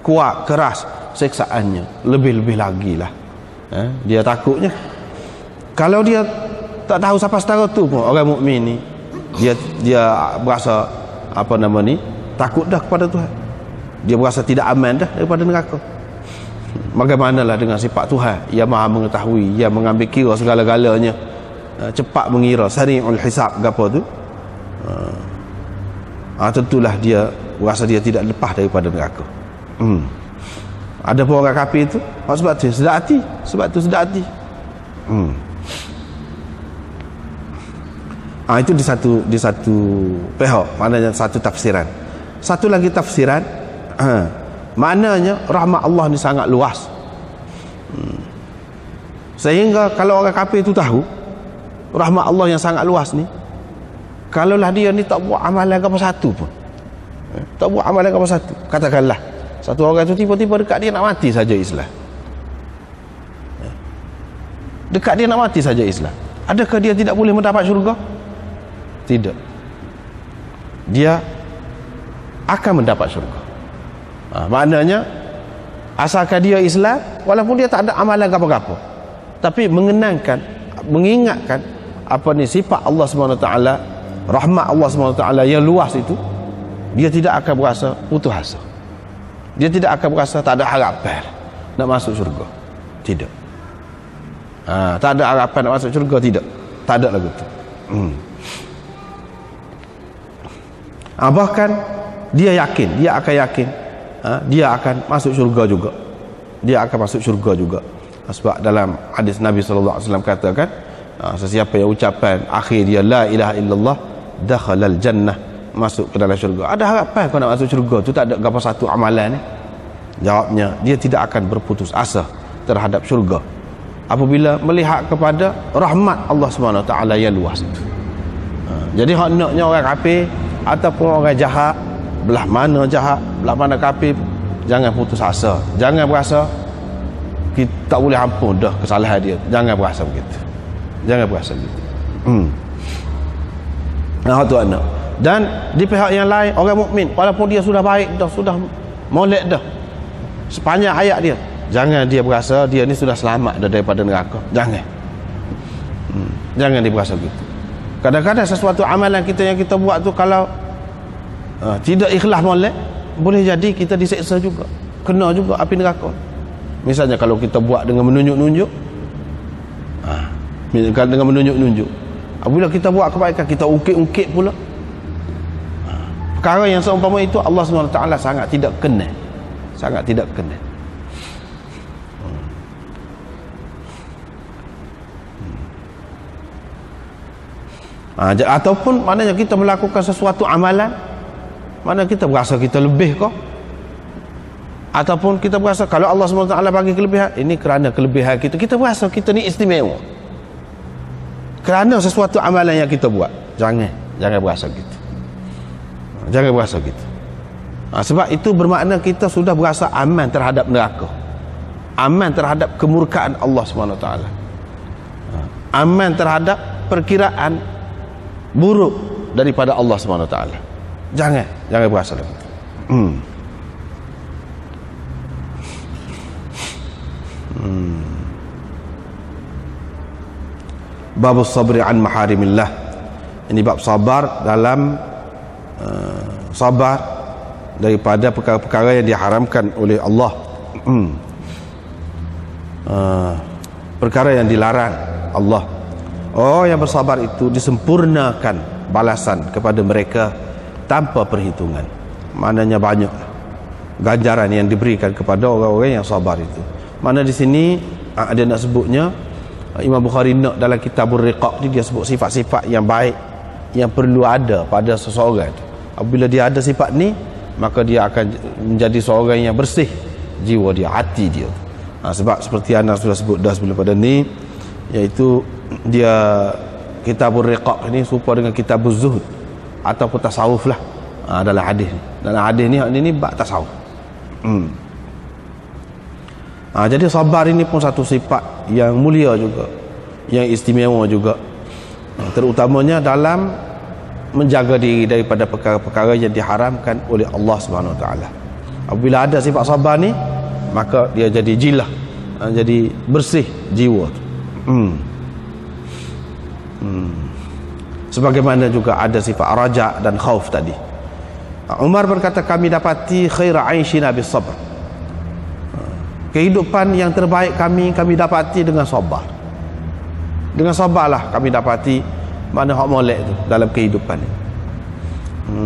Speaker 1: kuat keras siksaannya, lebih-lebih lagi lah. Dia takutnya. Kalau dia tak tahu siapa setara tu pun orang mukmin ni dia berasa takut dah kepada Tuhan. Dia berasa tidak aman dah daripada neraka. Bagaimanalah dengan sifat Tuhan yang maha mengetahui, yang mengambil kira segala-galanya, cepat mengira, sari'ul hisab gapo tu, tentulah dia rasa dia tidak lepas daripada neraka. Ada pun orang kafir itu sebab tu sedar hati. Itu di satu pihak, maknanya satu tafsiran. Satu lagi tafsiran, maknanya rahmat Allah ni sangat luas, sehingga kalau orang kafir itu tahu rahmat Allah yang sangat luas ni, kalaulah dia ni tak buat amalan apa satu pun, tak buat amalan apa satu, katakanlah satu orang tu tiba-tiba dekat dia nak mati saja Islam, dekat dia nak mati saja Islam, adakah dia tidak boleh mendapat syurga? Tidak. Dia akan mendapat syurga. Maknanya asalkan dia Islam, walaupun dia tak ada amalan apa-apa, tapi mengingatkan sifat Allah SWT, rahmat Allah SWT yang luas itu, dia tidak akan berasa putus asa. Dia tidak akan berasa tak ada harapan nak masuk syurga. Tidak. Tak ada harapan nak masuk syurga, tidak. Tak ada lagu tu. Bahkan dia akan yakin dia akan masuk syurga juga. dia akan masuk syurga juga. Sebab dalam hadis Nabi SAW katakan, sesiapa yang ucapan akhir dia la ilaha illallah dakhalal jannah, masuk ke dalam syurga. Ada harapan kau nak masuk syurga tu, tak ada apa satu amalan ni? Jawabnya, dia tidak akan berputus asa terhadap syurga apabila melihat kepada rahmat Allah SWT yang luas itu. Jadi hak naknya orang kafir ataupun orang jahat, belah mana jahat, belah mana kafir, jangan putus asa, jangan berasa kita tak boleh ampun dah kesalahan dia. Jangan berasa begitu, jangan berasa begitu. Nah, tu anak. Dan di pihak yang lain, orang mukmin walaupun dia sudah baik dah, sudah molek dah sepanjang hayat dia, jangan dia berasa dia ni sudah selamat dah daripada neraka. Jangan. Jangan dia berasa begitu. Kadang-kadang sesuatu amalan kita yang kita buat tu kalau tidak ikhlas molek, boleh jadi kita diseksa juga, kena juga api neraka. Misalnya kalau kita buat dengan menunjuk-nunjuk, dengan menunjuk-nunjuk, apabila kita buat kebaikan kita ungkit-ungkit pula, perkara yang seumpama itu Allah SWT sangat tidak kenal, sangat tidak kenal. Ataupun maknanya kita melakukan sesuatu amalan, mana kita berasa kita lebih kok, ataupun kita berasa kalau Allah SWT bagi kelebihan, ini kerana kelebihan kita, kita berasa kita ni istimewa kerana sesuatu amalan yang kita buat. Jangan berasa gitu, jangan berasa gitu. Sebab itu bermakna kita sudah berasa aman terhadap neraka, aman terhadap kemurkaan Allah SWT, aman terhadap perkiraan buruk daripada Allah SWT. Jangan berasa lagi. Bab sabri an maharimillah. Ini bab sabar dalam sabar daripada perkara-perkara yang diharamkan oleh Allah. Perkara yang dilarang Allah. Yang bersabar itu disempurnakan balasan kepada mereka tanpa perhitungan. Maknanya banyak ganjaran yang diberikan kepada orang-orang yang sabar itu. Mana di sini ada nak sebutnya, Imam Bukhari nak dalam Kitabur Riqaq ni, dia sebut sifat-sifat yang baik yang perlu ada pada seseorang. Apabila dia ada sifat ni, maka dia akan menjadi seorang yang bersih jiwa dia, hati dia. Sebab seperti anda sudah sebut dah sebelum pada ni, iaitu dia Kitabur Riqaq ni serupa dengan Kitabuz Zuhud ataupun tasawuf lah. Dalam hadis ni, dalam hadis ni bab tasawuf. Jadi sabar ini pun satu sifat yang mulia juga, yang istimewa juga, terutamanya dalam menjaga diri daripada perkara-perkara yang diharamkan oleh Allah SWT. Apabila ada sifat sabar ni, maka dia jadi jilah, jadi bersih jiwa. Sebagaimana juga ada sifat raja dan khauf tadi. Umar berkata, kami dapati khaira aishina bis sabr. Kehidupan yang terbaik kami dapati dengan sabar. Dengan sabarlah kami dapati mana hak molek tu dalam kehidupan ni.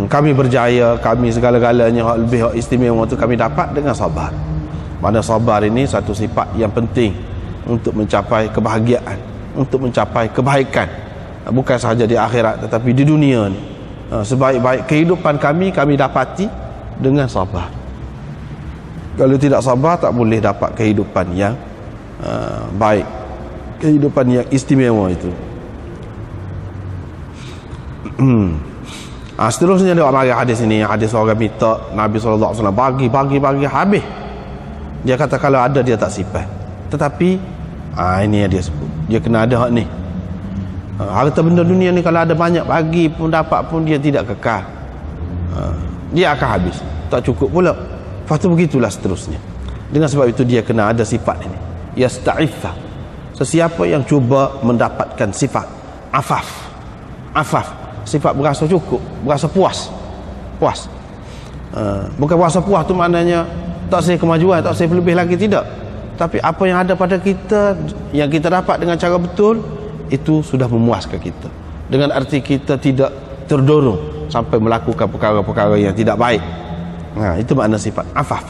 Speaker 1: Kami berjaya, kami segala-galanya hak lebih hak istimewa tu kami dapat dengan sabar. Mana sabar ini satu sifat yang penting untuk mencapai kebahagiaan, untuk mencapai kebaikan, bukan sahaja di akhirat tetapi di dunia ni. Sebaik-baik kehidupan kami dapati dengan sabar. Kalau tidak sabar, tak boleh dapat kehidupan yang baik, kehidupan yang istimewa itu. Seterusnya dia mari hadis ini, hadis orang minta Nabi SAW bagi habis. Dia kata kalau ada dia tak simpan, tetapi ini yang dia sebut, dia kena ada hak ni. Harta benda dunia ni kalau ada banyak bagi pun dapat pun dia tidak kekal, dia akan habis, tak cukup pula. Lepas tu begitulah seterusnya. Dengan sebab itu dia kena ada sifat ini, yasta'iffa. Sesiapa yang cuba mendapatkan sifat afaf, sifat berasa cukup, berasa puas. Bukan berasa puas tu maknanya tak saya kemajuan, tak saya lebih lagi, tidak. Tapi apa yang ada pada kita, yang kita dapat dengan cara betul, itu sudah memuaskan kita. Dengan arti kita tidak terdorong sampai melakukan perkara-perkara yang tidak baik. Itu makna sifat afaf.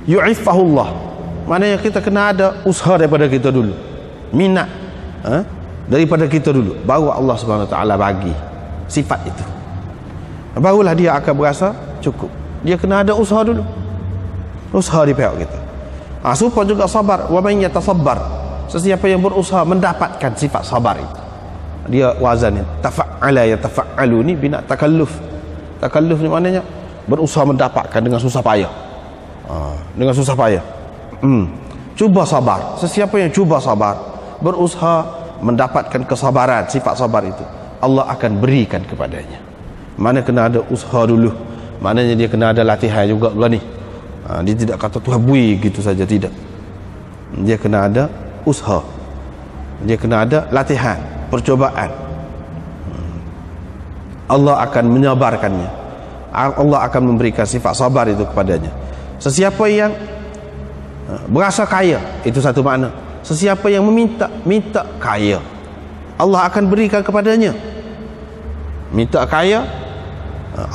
Speaker 1: yu'iffahullah. Maknanya kita kena ada usaha daripada kita dulu, minat daripada kita dulu, baru Allah Subhanahu Wa Taala bagi sifat itu, barulah dia akan berasa cukup. Dia kena ada usaha dulu, usaha di pihak kita. Supaya juga sabar. Wa man yatasabbar, sesiapa yang berusaha mendapatkan sifat sabar itu, dia wazannya tafa'ala yatafa'alu, ni bina takalluf. Takalluf ni maknanya berusaha mendapatkan dengan susah payah. Dengan susah payah. Cuba sabar. Sesiapa yang cuba sabar, berusaha mendapatkan kesabaran, sifat sabar itu, Allah akan berikan kepadanya. Mana kena ada usaha dulu, maknanya dia kena ada latihan juga lah ni. Dia tidak kata Tuhan bui gitu saja, tidak. Dia kena ada usaha, dia kena ada latihan, percobaan. Allah akan menyabarkannya, Allah akan memberikan sifat sabar itu kepadanya. Sesiapa yang berasa kaya, itu satu makna. Sesiapa yang minta kaya, Allah akan berikan kepadanya. Minta kaya,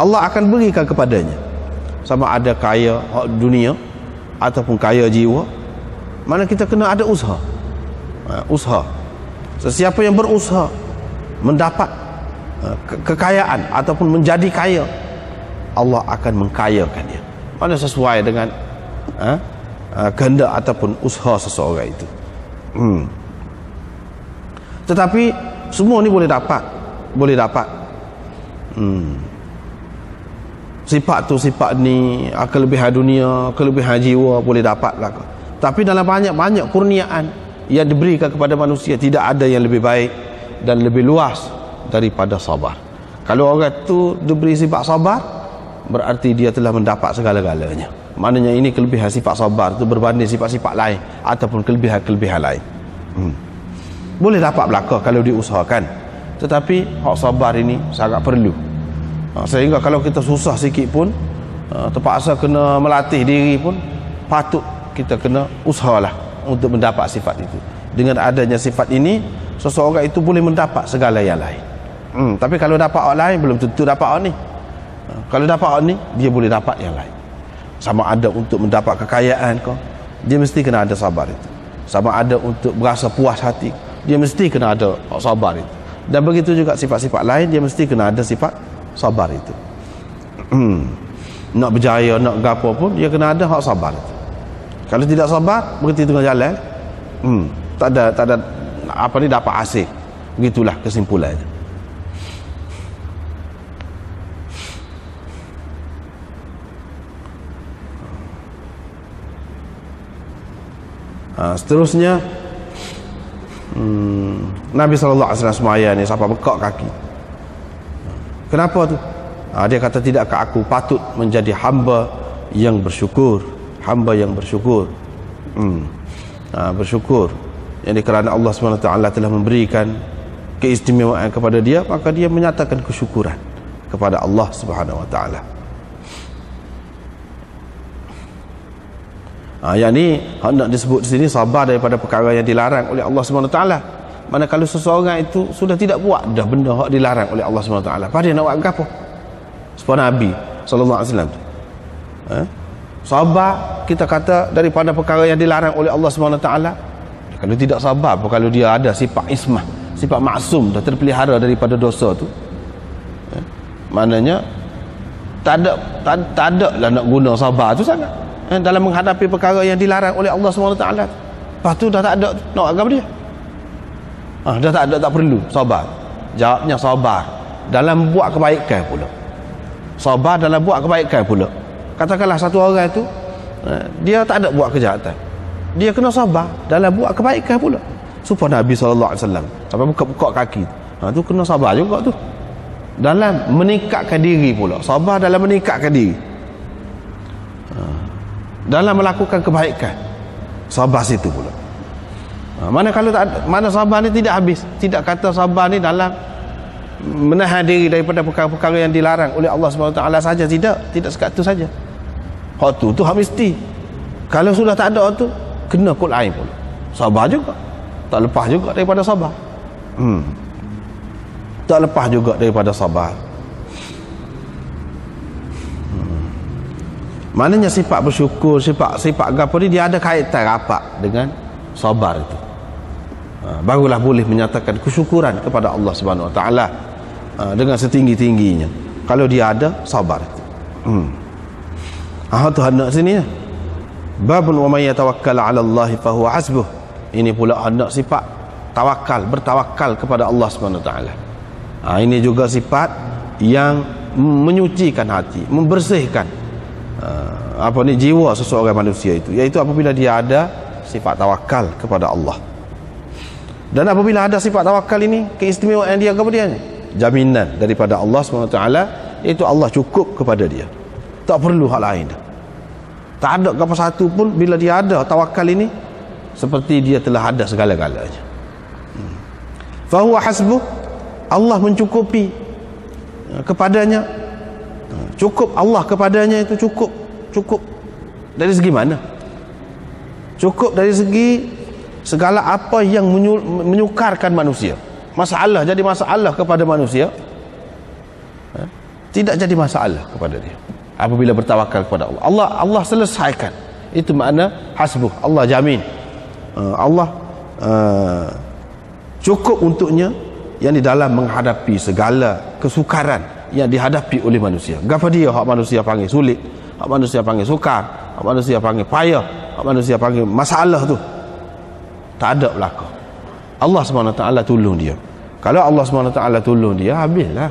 Speaker 1: Allah akan berikan kepadanya. Sama ada kaya dunia ataupun kaya jiwa, mana kita kena ada usaha. Usaha. Sesiapa yang berusaha mendapat kekayaan ataupun menjadi kaya, Allah akan mengkayakan dia. Mana sesuai dengan kehendak ataupun usaha seseorang itu. Tetapi semua ni boleh dapat, boleh dapat. Sifat tu, sifat ni, kelebihan dunia, kelebihan jiwa boleh dapat lah. Tapi dalam banyak-banyak kurniaan yang diberikan kepada manusia, tidak ada yang lebih baik dan lebih luas daripada sabar. Kalau orang tu diberi sifat sabar, berarti dia telah mendapat segala-galanya. Maknanya ini kelebihan sifat sabar tu berbanding sifat-sifat lain ataupun kelebihan-kelebihan lain. Boleh dapat belaka kalau diusahakan, tetapi hak sabar ini sangat perlu. Sehingga kalau kita susah sikit pun, terpaksa kena melatih diri pun, patut kita kena usahalah untuk mendapat sifat itu. Dengan adanya sifat ini, seseorang itu boleh mendapat segala yang lain. Tapi kalau dapat orang lain, belum tentu dapat orang ni. Kalau dapat orang ni, dia boleh dapat yang lain. Sama ada untuk mendapat kekayaan kau, dia mesti kena ada sabar itu. Sama ada untuk berasa puas hati, dia mesti kena ada sabar itu. Dan begitu juga sifat-sifat lain, dia mesti kena ada sifat sabar itu. Nak berjaya, nak gapo pun, dia kena ada hak sabar itu. Kalau tidak sabar, berhenti tengah jalan, tak ada apa ni, dapat hasil. Begitulah kesimpulannya. Seterusnya, Nabi SAW semaya ni sampai bekak kaki. Kenapa tu? Dia kata, tidakkah aku patut menjadi hamba yang bersyukur? Hamba yang bersyukur. Bersyukur. Yang kerana Allah SWT telah memberikan keistimewaan kepada dia, maka dia menyatakan kesyukuran kepada Allah SWT. Yang ni hendak disebut di sini sabar daripada perkara yang dilarang oleh Allah SWT. Mana kalau seseorang itu sudah tidak buat dah benda yang dilarang oleh Allah SWT, pada dia nak buat apa? Seperti Nabi SAW tu, sabar kita kata daripada perkara yang dilarang oleh Allah SWT. Kalau tidak sabar, kalau dia ada sifat ismah, sifat maksum, dah terpelihara daripada dosa tu, maknanya tak ada lah nak guna sabar tu sangat dalam menghadapi perkara yang dilarang oleh Allah SWT. Lepas tu dah tak ada nak agama dia, dah tak ada, tak perlu sabar. Jawabnya sabar dalam buat kebaikan pula. Sabar dalam buat kebaikan pula. Katakanlah satu orang tu, dia tak ada buat kejahatan, dia kena sabar dalam buat kebaikan pula. Supaya Nabi SAW sampai buka kaki tu kena sabar juga tu, dalam meningkatkan diri pula. Sabar dalam meningkatkan diri, dalam melakukan kebaikan, sabar situ pula. Mana kalau tak ada, mana sabar ni tidak habis. Tidak kata sabar ni dalam menahan diri daripada perkara-perkara yang dilarang oleh Allah SWT saja. Tidak sekat tu saja. Hak tu hak mesti. Kalau sudah tak ada tu, kena kul ain pula. Sabar juga, tak lepas juga daripada sabar. Tak lepas juga daripada sabar. Maknanya sifat bersyukur, sifat apa ni, dia ada kaitan rapat dengan sabar itu. Barulah boleh menyatakan kesyukuran kepada Allah Subhanahu Wa Taala dengan setinggi-tingginya. Kalau dia ada sabar itu. Tu hendak sini ya. Babun wa may yatawakkal 'ala Allah fa huwa hasbuh. Ini pula hendak sifat tawakal, bertawakal kepada Allah Subhanahu Wa Taala. Ini juga sifat yang menyucikan hati, membersihkan jiwa seseorang manusia itu, iaitu apabila dia ada sifat tawakal kepada Allah. Dan apabila ada sifat tawakal ini, keistimewaan dia kepada dia, jaminan daripada Allah SWT, iaitu Allah cukup kepada dia, tak perlu hal lain dah. Tak ada apa satu pun. Bila dia ada tawakal ini, seperti dia telah ada segala-galanya. Fahuwa hasbuh, Allah mencukupi kepadanya. Cukup Allah kepadanya itu cukup dari segi mana? Cukup dari segi segala apa yang menyukarkan manusia. Masalah jadi masalah kepada manusia, tidak jadi masalah kepada dia apabila bertawakal kepada Allah. Allah selesaikan. Itu makna hasbuh. Allah jamin, Allah cukup untuknya, yang di dalam menghadapi segala kesukaran yang dihadapi oleh manusia. Gapo dia hak manusia panggil sulit, hak manusia panggil sukar, hak manusia panggil payah, hak manusia panggil masalah tu, tak ada berlaku. Allah SWT tolong dia. Kalau Allah SWT tolong dia, habislah.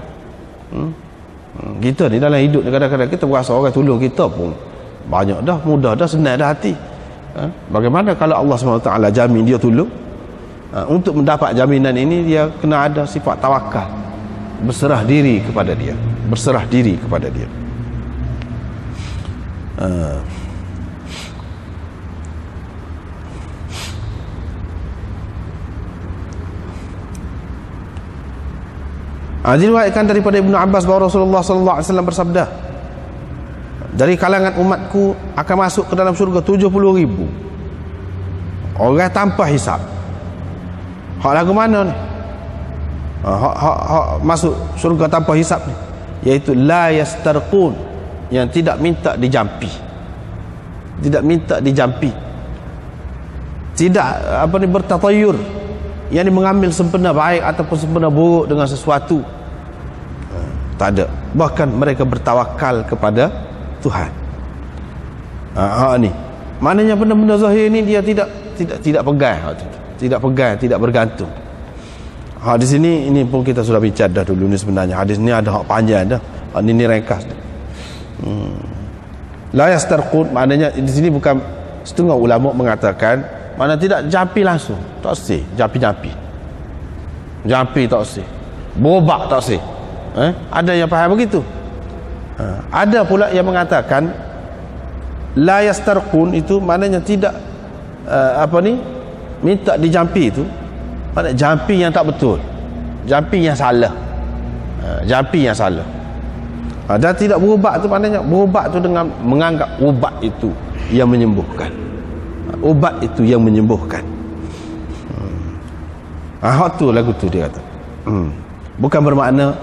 Speaker 1: Kita ni dalam hidup ni kadang-kadang kita berasa orang tolong kita pun banyak dah, mudah dah, senang dah hati. Bagaimana kalau Allah SWT jamin dia tolong? Untuk mendapat jaminan ini, dia kena ada sifat tawakal, berserah diri kepada dia, berserah diri kepada dia. Diriwayatkan daripada Ibnu Abbas bahawa Rasulullah sallallahu alaihi wasallam bersabda, dari kalangan umatku akan masuk ke dalam syurga 70,000 orang tanpa hisab. Hak lagu mana ni? Hak masuk syurga tanpa hisab ni, iaitu la yastarqun, yang tidak minta dijampi, tidak minta dijampi, tidak bertatayur, yang mengambil sempena baik ataupun sempena buruk dengan sesuatu. Tak ada. Bahkan mereka bertawakal kepada Tuhan. Ni maknanya benda-benda zahir ni dia tidak pegang, tidak pegang, tidak bergantung. Di sini ini pun kita sudah bincang dah dulu ni sebenarnya. Hadis ni ada hak panjang dah. Ini ringkas dah. La yastarqun, maknanya di sini bukan, setengah ulama mengatakan mana tidak jampi langsung, tak sih, jampi tak sih, bobak tak sih. Ada yang faham begitu. Ada pula yang mengatakan la yastarqun itu maknanya tidak minta dijampi itu, maknanya jampi yang tak betul, jampi yang salah, jampi yang salah. Dan tidak berubat tu maknanya berubat tu dengan menganggap ubat itu yang menyembuhkan, ubat itu yang menyembuhkan. Hak tu lagu tu dia kata. Bukan bermakna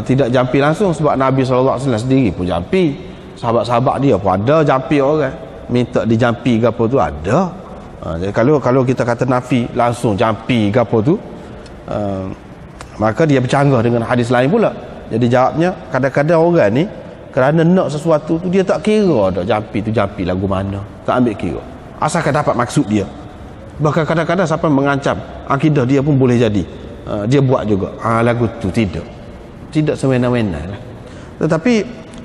Speaker 1: tidak jampi langsung, sebab Nabi SAW sendiri pun jampi, sahabat-sahabat dia pun ada jampi orang, minta dijampi ke apa tu ada. Jadi kalau kita kata nafi langsung jampi ke apa tu, maka dia bercanggah dengan hadis lain pula. Jadi jawabnya, kadang-kadang orang ni kerana nak sesuatu tu dia tak kira dah jampi tu jampi lagu mana, tak ambil kira, asalkan dapat maksud dia. Bahkan kadang-kadang sampai mengancam akidah dia pun boleh jadi dia buat juga lagu tu. Tidak semena-mena lah. Tetapi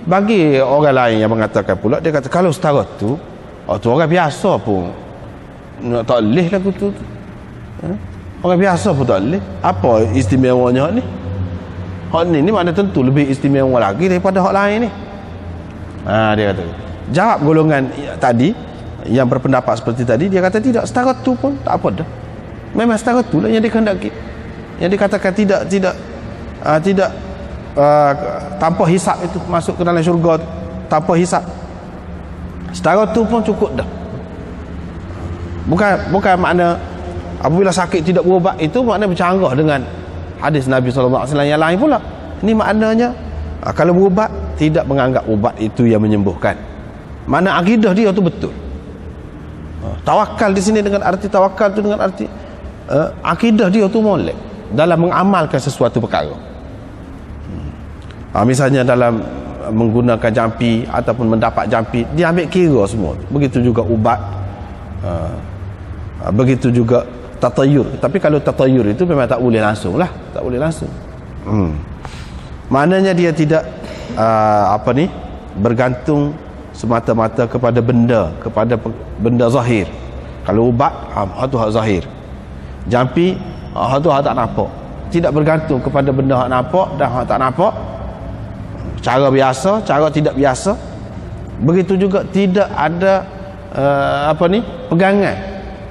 Speaker 1: bagi orang lain yang mengatakan pula, dia kata kalau setara tu tu orang biasa pun tak boleh lagu tu. Orang biasa pun tak boleh. Apa istimewanya hak ni? Hak ni mana tentu lebih istimewa lagi daripada hak lain ni. Dia kata, jawab golongan tadi yang berpendapat seperti tadi, dia kata tidak, setara tu pun tak apa dah. Memang setara tu lah yang dikehendaki. Yang dikatakan tidak tanpa hisap itu masuk ke dalam syurga tu, tanpa hisap, setara tu pun cukup dah. Bukan makna apabila sakit tidak berubat itu makna bercanggah dengan hadis Nabi SAW yang lain pula. Ini maknanya kalau berubat tidak menganggap ubat itu yang menyembuhkan, Mana akidah dia tu betul. Tawakal di sini dengan arti tawakal tu dengan arti akidah dia tu molek dalam mengamalkan sesuatu perkara. Misalnya dalam menggunakan jampi ataupun mendapat jampi, dia ambil kira semua. Begitu juga ubat, begitu juga tatayur. Tapi kalau tatayur itu memang tak boleh langsung lah, tak boleh langsung. Maknanya dia tidak bergantung semata-mata kepada benda zahir. Kalau ubat, tu hak zahir. Jampi, tu hak tak nampak. Tidak bergantung kepada benda hak nampak dan hak tak nampak. Cara biasa, cara tidak biasa. Begitu juga tidak ada pegangan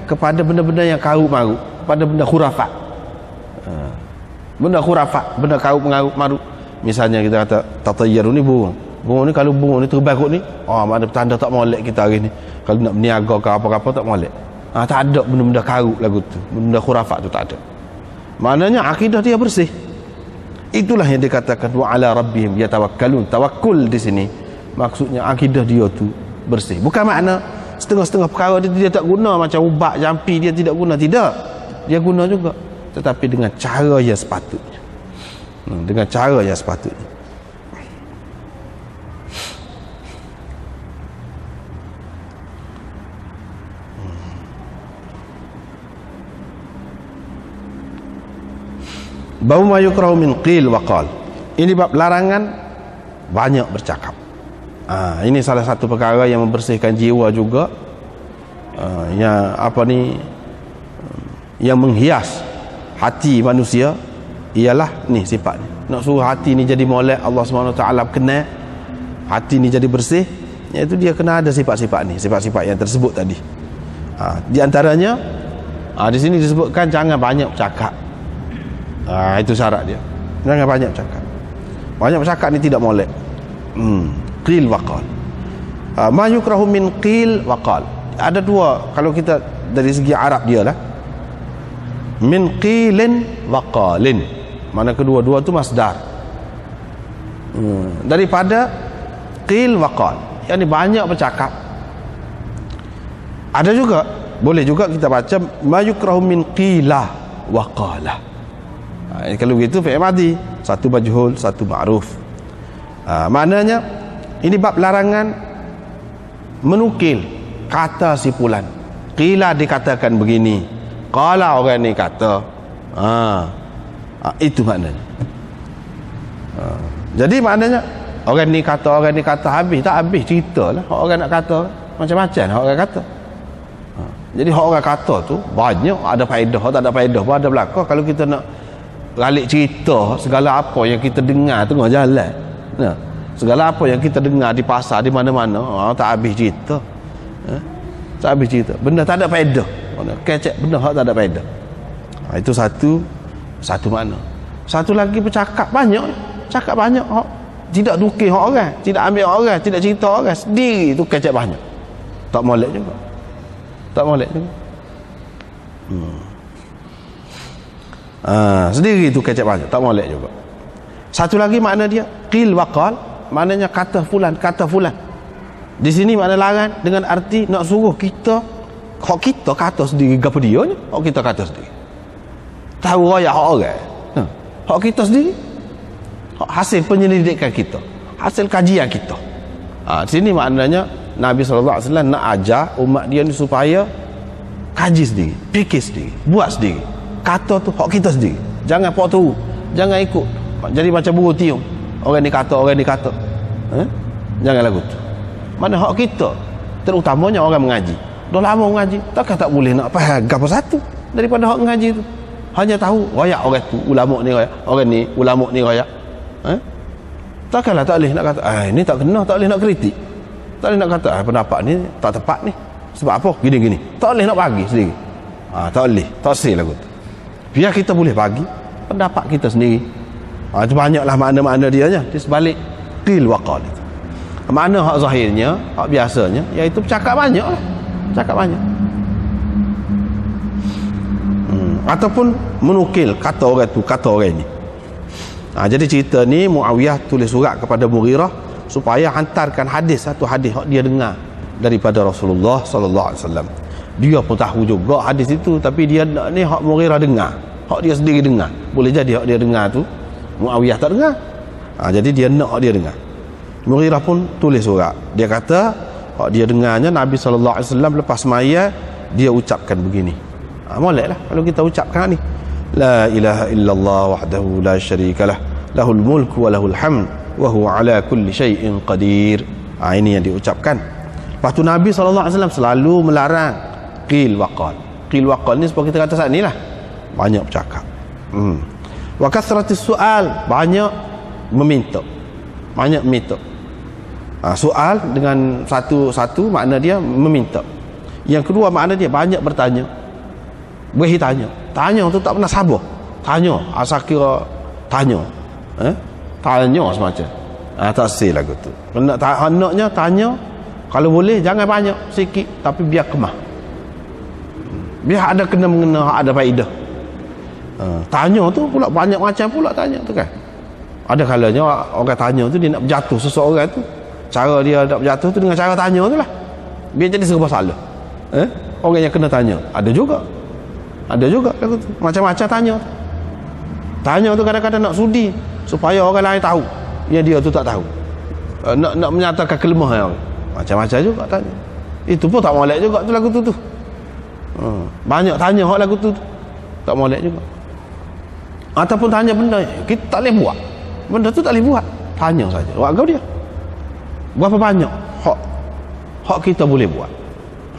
Speaker 1: kepada benda-benda yang karut-marut, kepada benda khurafat. Benda khurafat, benda karut-marut. Misalnya kita kata tatayyur ni burung. Burung ni kalau burung ni terbang kot ni, mana petanda tak molek kita hari ni. Kalau nak berniaga ke apa-apa tak molek. Tak ada benda-benda karut lagu tu. Benda khurafat tu tak ada. Maknanya akidah dia bersih. Itulah yang dikatakan wa ala rabbihim yatawakkalun. Tawakkul di sini maksudnya akidah dia tu bersih. Bukan makna setengah-setengah perkara dia tak guna, macam ubat, jampi dia tidak guna. Tidak. Dia guna juga, tetapi dengan cara yang sepatutnya. Dengan cara yang sepatutnya. Bau ma yukrahu min qil wa qal. Ini bab larangan banyak bercakap. Ini salah satu perkara yang membersihkan jiwa juga. Yang menghias hati manusia ialah ni sifat ni. Nak suruh hati ni jadi molek, Allah SWT kenal hati ni jadi bersih, iaitu dia kena ada sifat-sifat ni, sifat-sifat yang tersebut tadi. Di antaranya di sini disebutkan jangan banyak bercakap. Itu syarat dia. Jangan banyak bercakap. Banyak bercakap ni tidak molek. Qil wa qal. Ma yukrahu min qil wa qal. Ada dua kalau kita dari segi Arab dia lah. Min qilin wa qalin. Mana kedua-dua tu masdar. Daripada qil wa qal. Yang ni banyak bercakap. Ada juga, boleh juga kita baca ma yukrahu min qila wa qala. Kalau begitu fi'il madhi, satu majhul, satu ma'ruf. Maknanya ini bab larangan menukil kata si fulan. Qila dikatakan begini, qala orang ni kata. Itu maknanya. Jadi maknanya orang ni kata habis, tak habis cerita lah. Orang nak kata macam-macam orang kata. Jadi orang kata tu banyak, ada faedah, tak ada faedah pun ada belakang. Kalau kita nak balik cerita segala apa yang kita dengar tengah jalan, segala apa yang kita dengar di pasar, di mana-mana, tak habis cerita. Tak habis cerita, benda tak ada faedah, kecek benda tak ada faedah. Itu satu makna. Satu lagi bercakap banyak, cakap banyak, tidak dukir orang, tidak ambil orang, tidak cerita orang, sendiri tu kecek banyak, tak molek juga, tak molek juga. Sendiri tu kecek banyak, tak molek juga. Satu lagi makna dia qil wa qal, maknanya kata fulan, kata fulan. Di sini makna larang dengan arti nak suruh kita kata sendiri gapo dia ni, kita kata sendiri. Tahu raya hak orang. Hak kita sendiri. Hak hasil penyelidikan kita, hasil kajian kita. Di sini maknanya Nabi SAW nak ajar umat dia ni supaya kaji sendiri, fikir sendiri, buat sendiri. Kata tu hak kita sendiri. Jangan potong, jangan ikut. Jadi macam burung tiung. Orang ni kata. Jangan lagu tu. Mana hak kita, terutamanya orang mengaji. Dah lama mengaji, takkan tak boleh nak faham apa satu daripada hak mengaji tu. Hanya tahu royak orang tu, ulama ni royak, orang ni ulama ni royak. Takkanlah tak boleh nak kata ini tak kena, tak boleh nak kritik. Tak boleh nak kata pendapat ni tak tepat ni. Sebab apa? Gini-gini. Tak boleh nak bagi sendiri. Tak boleh, tak sel lagu tu. Biar kita boleh bagi pendapat kita sendiri. Itu banyaklah makna-makna dia nya di sebalik qil wa qal. Makna hak zahirnya, hak biasanya iaitu bercakap banyak lah. Cakap banyak. Ataupun menukil kata orang tu, kata orang ni. Jadi cerita ni Muawiyah tulis surat kepada Mughirah supaya hantarkan hadis, satu hadis hak dia dengar daripada Rasulullah sallallahu alaihi wasallam. Dia pun tahu juga hadis itu, tapi dia ni hak Mughirah dengar, hak dia sendiri dengar. Boleh jadi hak dia dengar tu Muawiyah tak dengar. Jadi dia nak hak dia dengar. Mughirah pun tulis surat. Dia kata hak dia dengarnya Nabi sallallahu alaihi wasallam lepas semaya dia ucapkan begini. Moleklah kalau kita ucapkan ni, la ilaha illallah wahdahu la syarikalah, lahul mulku wa lahul hamd wa huwa ala kulli syai'in qadir. Ini yang diucapkan. Lepas tu Nabi sallallahu alaihi wasallam selalu melarang qil waqal. Qil waqal ni seperti kita kata saat ni lah, banyak bercakap. Wa kasratis sual, banyak meminta, banyak minta. Soal dengan satu makna dia meminta. Yang kedua makna dia banyak bertanya. Boleh tanya. Tanya tu tak pernah sabar. Tanya, asal kira tanya. Tanya semacam. Tak say lagu tu. Hendaknya tanya, kalau boleh jangan banyak, sikit, tapi biar kemah. Biar ada kena-mengena, ada faedah. Tanya tu pula banyak macam pula tanya tu kan. Ada kalanya orang tanya tu dia nak berjatuh seseorang tu. Cara dia nak berjatuh tu dengan cara tanya tu lah. Biar jadi serba salah. Orang yang kena tanya. Ada juga lagu tu. Macam-macam tanya. Tanya tu kadang-kadang nak sudi supaya orang lain tahu yang dia tu tak tahu. Nak menyatakan kelemahan orang. Macam-macam juga tanya. Itu pun tak molek juga tu lagu tu. Banyak tanya hak lagu tu. Tak molek juga. Ataupun tanya benda kita tak boleh buat. Benda tu tak boleh buat. Tanya saja. Buat kau dia. Berapa banyak hak kita boleh buat.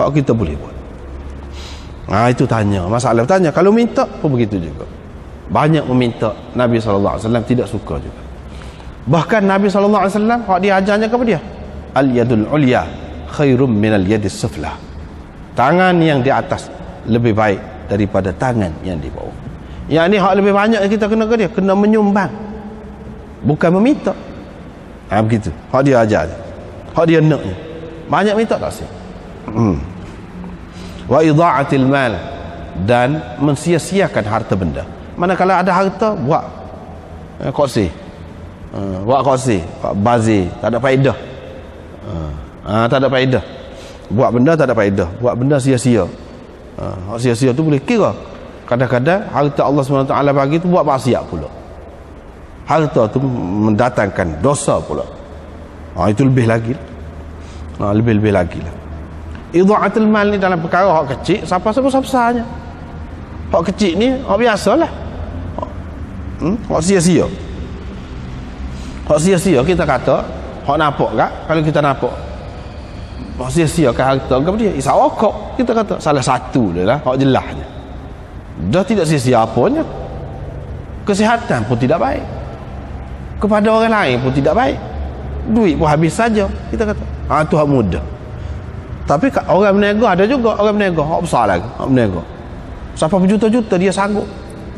Speaker 1: Hak kita boleh buat. Itu tanya. Masalah tanya. Kalau minta pun begitu juga. Banyak meminta. Nabi SAW tidak suka juga. Bahkan Nabi SAW hak dia ajarnya kepada dia, al-yadul ulya khairum minal yadis sufla. Tangan yang di atas lebih baik daripada tangan yang di bawah. Yang ni hak lebih banyak yang kita kena ke dia, kena menyumbang, bukan meminta. Begitu hak dia ajar, hak dia naknya. Banyak minta tak sih. Wa idha'atil mal, dan mensia-siakan harta benda. Manakala ada harta buat koksi, buat koksi, bazir, tak ada faedah. Tak ada faedah. Buat benda tak ada faedah, buat benda sia-sia. Sia-sia tu boleh kira kadang-kadang harta Allah SWT bagi tu buat maksiat pula. Harta tu mendatangkan dosa pula. Itu lebih lagi. Lebih-lebih lagi lah. Idha'atul mal ni dalam perkara hak kecil, siapa-siapa besarnya. Hak kecil ni hak biasalah. Hak sia-sia. Hak sia-sia kita kata, hak nampak tak? Kalau kita nampak hak sia-sia ke harta ke dia, isawakok kita kata salah satu dia lah, hak jelasnya. Dah tidak sia-sia apanya. Kesihatan pun tidak baik. Kepada orang lain pun tidak baik. Duit pun habis saja kita kata. Tu hak mudah. Tapi orang berniaga ada juga orang berniaga hak besar lagi, hak berniaga. Sampai berjuta-juta dia sanggup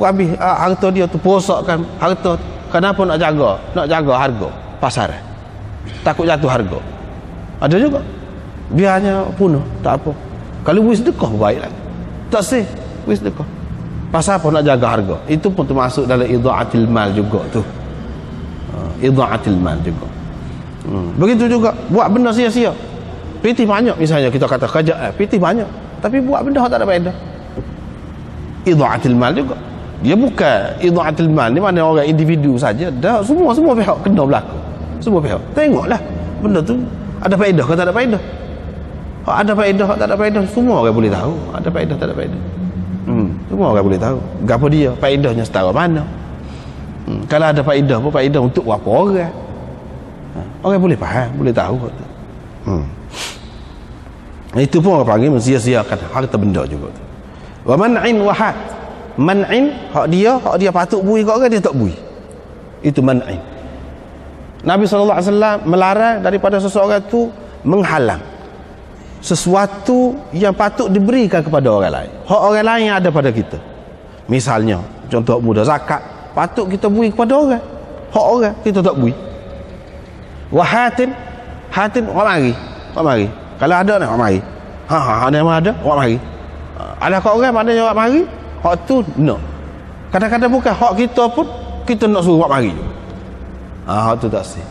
Speaker 1: habis harta dia tu, posakkan harta. Kenapa nak jaga harga pasaran? Takut jatuh harga. Ada juga. Biarnya punah, tak apa. Kalau buat sedekah baik lagi. Tak sih, buat sedekah. Pasal apa nak jaga harga? Itu pun termasuk dalam idha'atil mal juga tu. Idha'atil mal juga. Begitu juga buat benda sia-sia. Piti banyak misalnya kita kata kerja, piti banyak, tapi buat benda tak ada faedah. Idha'atil mal juga. Dia bukan idha'atil mal ni mana orang individu saja, dah semua pihak kena berlaku. Semua pihak. Tengoklah benda tu ada faedah ke tak ada faedah. Ada faedah, tak ada faedah, semua orang boleh tahu. Ada faedah, tak ada faedah. Semua orang boleh tahu. Gapo dia, faedahnya setara mana. Kalau ada faedah pun, faedah untuk berapa orang. Orang boleh faham, boleh tahu. Itu pun orang panggil mensia-siakan harta benda juga. Wa man'in wahat. Man'in, hak dia patut bui kat orang, dia tak bui. Itu man'in. Nabi SAW melarang daripada seseorang tu menghalang sesuatu yang patut diberikan kepada orang lain. Hak orang lain yang ada pada kita. Misalnya, contoh mudah zakat, patut kita beri kepada orang. Hak orang kita tak beri. Wahatin, orang mari. Kalau ada nak mari. Ada yang ada, orang mari. Ada kat orang mana yang orang mari, hak tu nak. Kadang-kadang bukan hak kita pun kita nak suruh orang mari. Hak tu tak sih.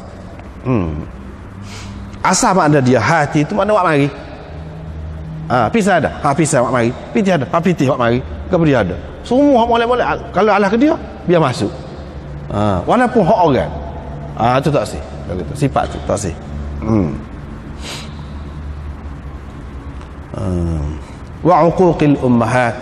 Speaker 1: Asal makna dia hati itu makna wak mari. Pisah ada. Pisah wak mari. Pitih ada. Pitih wak mari. Ke dia ada. Semua hak molek-molek kalau alah ke dia, biar masuk. Walaupun hak orang. Itu tak sih. Sifat tu tak sih. Wa uquqil ummahat,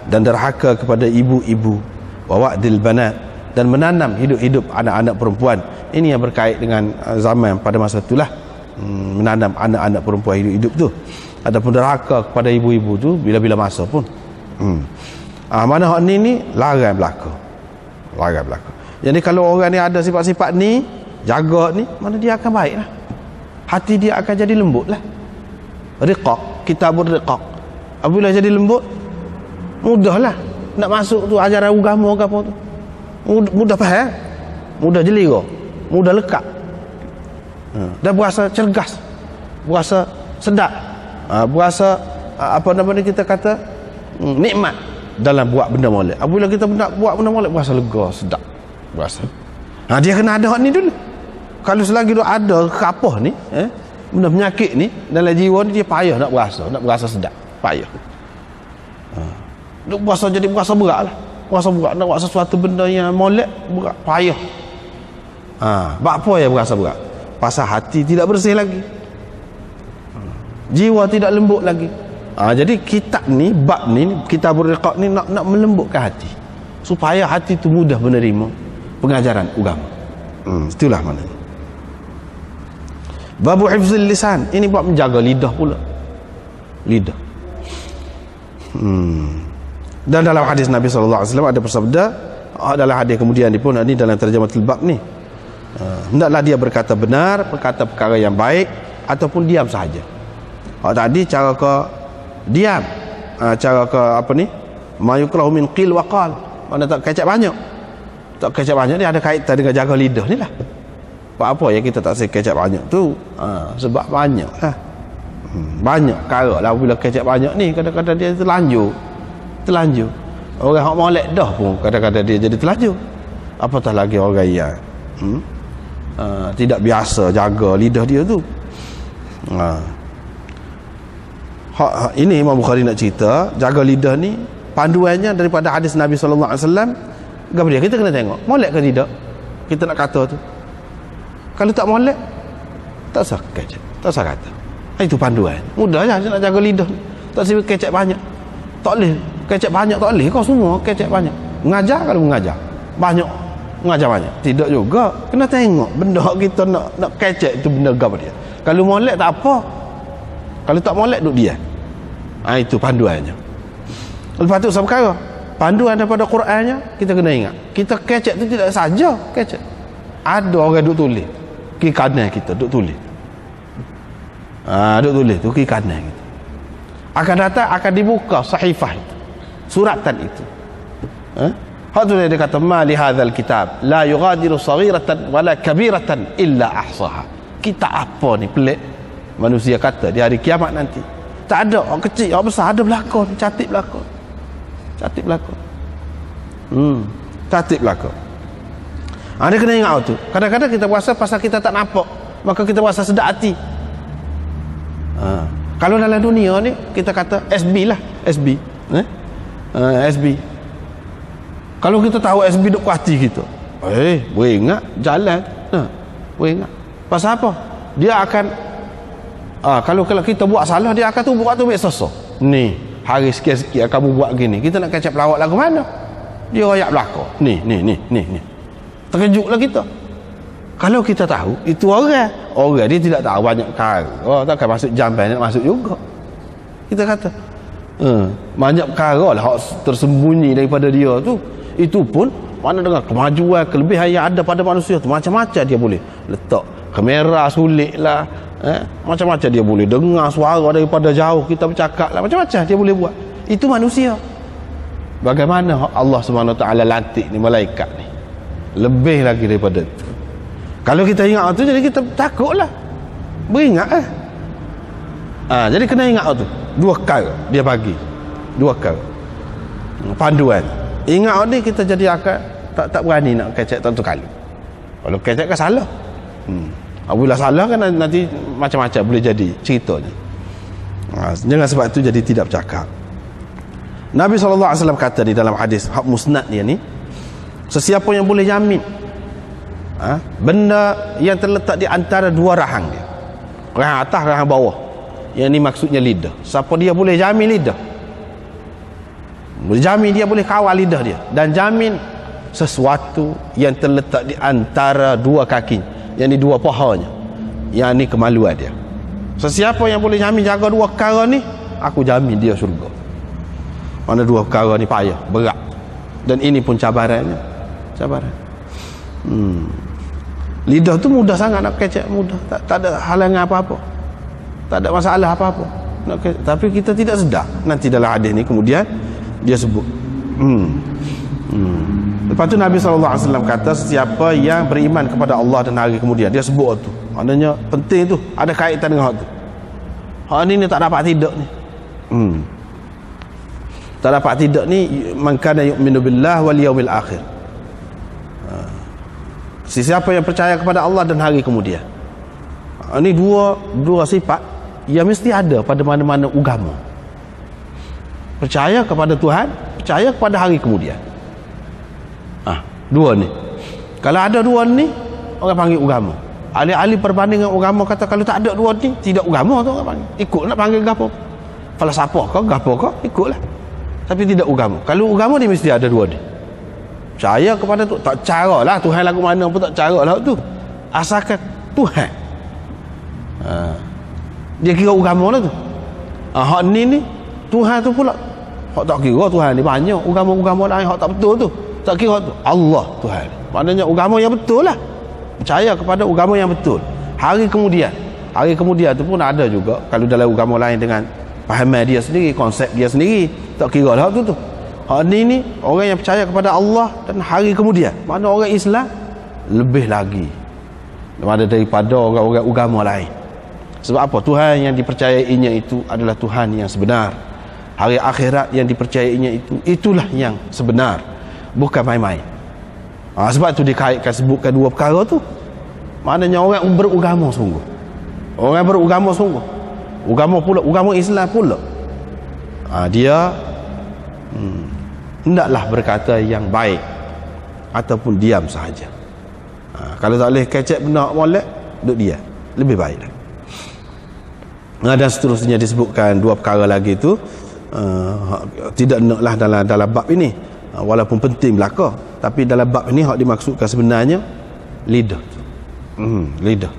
Speaker 1: dan derhaka kepada ibu-ibu, wa wa'dil banat, dan menanam hidup-hidup anak-anak perempuan. Ini yang berkait dengan zaman pada masa itulah, menanam anak-anak perempuan hidup-hidup tu. Adapun derhaka kepada ibu-ibu tu bila-bila masa pun. Mana hak ni larang berlaku. Jadi kalau orang ni ada sifat-sifat ni, jaga ni, mana dia akan baik lah. Hati dia akan jadi lembut lah. Riqaq, kitabur riqaq. Apabila jadi lembut, mudahlah nak masuk tu ajaran agama ke apa tu. Mudah faham, mudah jelira, mudah lekat. Dan berasa cergas, berasa sedap, berasa apa nama ni kita kata nikmat dalam buat benda molek. Apabila kita buat benda molek, berasa lega, sedap, berasa. Dia kena ada hak ni dulu. Kalau selagi tu ada kapah ni, benda penyakit ni dalam jiwa ni, dia payah nak berasa sedap, payah. Duk berasa jadi berasa berat lah. Berasa berat nak buat sesuatu benda yang molek, berat, payah. Apa yang berasa berat? Pasal hati tidak bersih lagi, jiwa tidak lembut lagi. Jadi kitab ni, bab ni, kitabur riqaq ni nak melembutkan hati, supaya hati tu mudah menerima pengajaran agama. Itulah maknanya. Babu hifzil lisan, ini buat menjaga lidah pula. Lidah. Dan dalam hadis Nabi SAW ada bersabda, dalam hadis kemudian ni pun, ini dalam terjematul bab ni, hendaklah dia berkata benar, berkata perkara yang baik, ataupun diam sahaja. Tadi cara ke diam, cara ke apa ni, mayukrahu min qil wa qal, mana tak kecek banyak. Tak kecek banyak ni ada kaitan dengan jaga lidah ni lah. Apa yang kita tak kecek banyak tu, sebab banyak lah. Banyak perkara lah bila kecek banyak ni, kadang-kadang dia terlanjur. Orang hak molek dah pun kadang-kadang dia jadi terlanjur, apatah lagi orang yang tidak biasa jaga lidah dia tu. Ini Imam Bukhari nak cerita jaga lidah ni, panduannya daripada hadis Nabi SAW. Gapo dia? Kita kena tengok molek ke tidak, kita nak kata tu. Kalau tak molek, tak usah kecek, tak usah kata. Itu panduan mudah je nak jaga lidah. Tak usah kecek banyak, tak boleh kecek banyak, tak boleh kau semua kecek banyak. Mengajar, kalau mengajar banyak, mengajar banyak tidak juga. Kena tengok benda kita nak kecek itu benda gapo dia. Kalau molek tak apa, kalau tak molek duduk dia. Itu panduannya. Lepas tu sama perkara panduan daripada Qurannya, kita kena ingat, kita kecek tu tidak saja kecek. Ada orang duk tulis kiri kanan kita, duk tulis. Duk tulis tu kiri kanan kita. Akan datang, akan dibuka sahifah itu, suratan itu. Hak tu dia kata, ma li hadzal kitab la yughadiru saghiratan wala kabiratan illa ahsaha. Kita apa ni pelik manusia kata di hari kiamat nanti. Tak ada orang kecil, orang besar, ada berlakon, catat berlakon. Catat berlakon. Dia kena ingat tu. Kadang-kadang kita puasa pasal kita tak nampak, maka kita puasa sedap hati. Kalau dalam dunia ni kita kata SB lah, SB. SB. Kalau kita tahu SB duk hati kita, boleh ingat jalan. Boleh ingat. Pasal apa? Dia akan kalau kita buat salah, dia akan tu buat tu baik sosok. Ni hari sikit-sikit kamu buat gini, kita nak kacap pelawak lagu mana? Dia royak belakang. Ni. Terkejutlah kita. Kalau kita tahu itu orang dia tidak tahu banyak perkara, takkan masuk jamban nak masuk juga. Kita kata banyak perkara lah tersembunyi daripada dia tu. Itu pun mana dengan kemajuan, kelebihan yang ada pada manusia tu, macam-macam dia boleh letak kamera sulit lah, macam-macam dia boleh dengar suara daripada jauh, kita bercakap lah, macam-macam dia boleh buat. Itu manusia. Bagaimana Allah SWT lantik ni malaikat ni, lebih lagi daripada itu. Kalau kita ingat tu, jadi kita takutlah, beringat jadi kena ingat tu. Dua perkara dia bagi, dua perkara panduan. Ingat ni kita jadi akan tak berani nak kecek tentu kali. Kalau kecek kan salah. Apabila salah kan nanti macam-macam boleh jadi ceritanya. Jangan sebab itu jadi tidak bercakap. Nabi SAW kata di dalam hadis hak musnad dia ni, sesiapa yang boleh jamin benda yang terletak di antara dua rahang dia, rahang atas, rahang bawah, yang ni maksudnya lidah. Siapa dia boleh jamin lidah, boleh jamin dia boleh kawal lidah dia, dan jamin sesuatu yang terletak di antara dua kaki, yang ni dua pahanya, yang ni kemaluan dia. Sesiapa yang boleh jamin jaga dua perkara ni, aku jamin dia syurga. Mana dua perkara ni payah, berat, dan ini pun cabarannya, cabaran. Lidah tu mudah sangat nak kecek, mudah, tak ada halangan apa-apa, tak ada masalah apa-apa, tapi kita tidak sedar. Nanti dalam hadis ni kemudian dia sebut lepas tu Nabi SAW kata sesiapa yang beriman kepada Allah dan hari kemudian, dia sebut tu, maknanya penting tu, ada kaitan dengan hak tu. Hak ni tak dapat tidak ni, tak dapat tidak ni, man kana yu'minu billah wal yawmil akhir, sesiapa yang percaya kepada Allah dan hari kemudian. Ini dua sifat yang mesti ada pada mana-mana agama. Percaya kepada Tuhan, percaya kepada hari kemudian. Dua ni, kalau ada dua ni, orang panggil agama. Ahli-ahli perbandingan agama kata kalau tak ada dua ni, tidak agama tu orang panggil. Ikut nak panggil gapo, falsafah ke gapo ke, ikutlah, tapi tidak agama. Kalau agama ni mesti ada dua ni. Percaya kepada tu, tak cara lah Tuhan lagu mana pun, tak cara lah tu, asalkan Tuhan, dia kira agama lah tu. Hak ni Tuhan tu pula, hak tak kira Tuhan ni banyak agama-agama lain hak tak betul tu, tak kira tu Allah Tuhan, maknanya agama yang betul lah, percaya kepada agama yang betul. Hari kemudian tu pun ada juga, kalau dalam agama lain dengan pahaman dia sendiri, konsep dia sendiri, tak kira lah tu. Hak ni orang yang percaya kepada Allah dan hari kemudian, mana orang Islam lebih lagi daripada orang-orang agama lain. Sebab apa? Tuhan yang dipercayainya itu adalah Tuhan yang sebenar. Hari akhirat yang dipercayainya itulah yang sebenar, bukan main-main. Sebab tu dikaitkan, sebutkan dua perkara tu, maknanya orang beragama sungguh, orang beragama sungguh, agama pula, agama Islam pula, dia hendaklah berkata yang baik ataupun diam sahaja. Kalau tak boleh kecek benak molek, duduk dia, lebih baik lagi. Dan seterusnya disebutkan dua perkara lagi tu, tidak naklah dalam bab ini, walaupun penting belaka, tapi dalam bab ini hak dimaksudkan sebenarnya lidah. Lidah.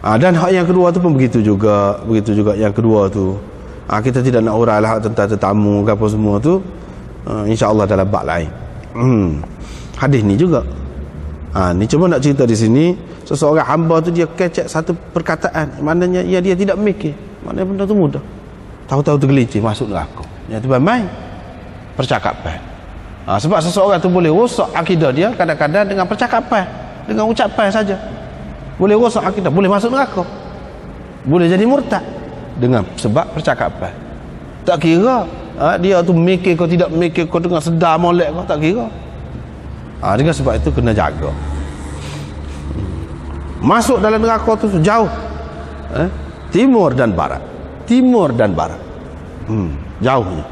Speaker 1: Dan hak yang kedua tu pun begitu juga yang kedua tu. Kita tidak nak urailah tentang tetamu ke apa semua tu, insya-Allah dalam bab lain. Hadis ni juga. Ni cuma nak cerita di sini, seseorang hamba tu dia kecek satu perkataan, maknanya dia tidak mikir, maknanya benda tu mudah, tahu-tahu tergelincir masuk neraka. Yang tu main percakapan. Sebab seseorang tu boleh rosak akidah dia kadang-kadang dengan percakapan, dengan ucapan saja. Boleh rosak akidah, boleh masuk neraka, boleh jadi murtad dengan sebab percakapan. Tak kira dia tu mikir kau tidak mikir, kau dengar sedar molek kau, tak kira. Dengan sebab itu kena jaga. Masuk dalam neraka tu jauh, timur dan barat, jauhnya.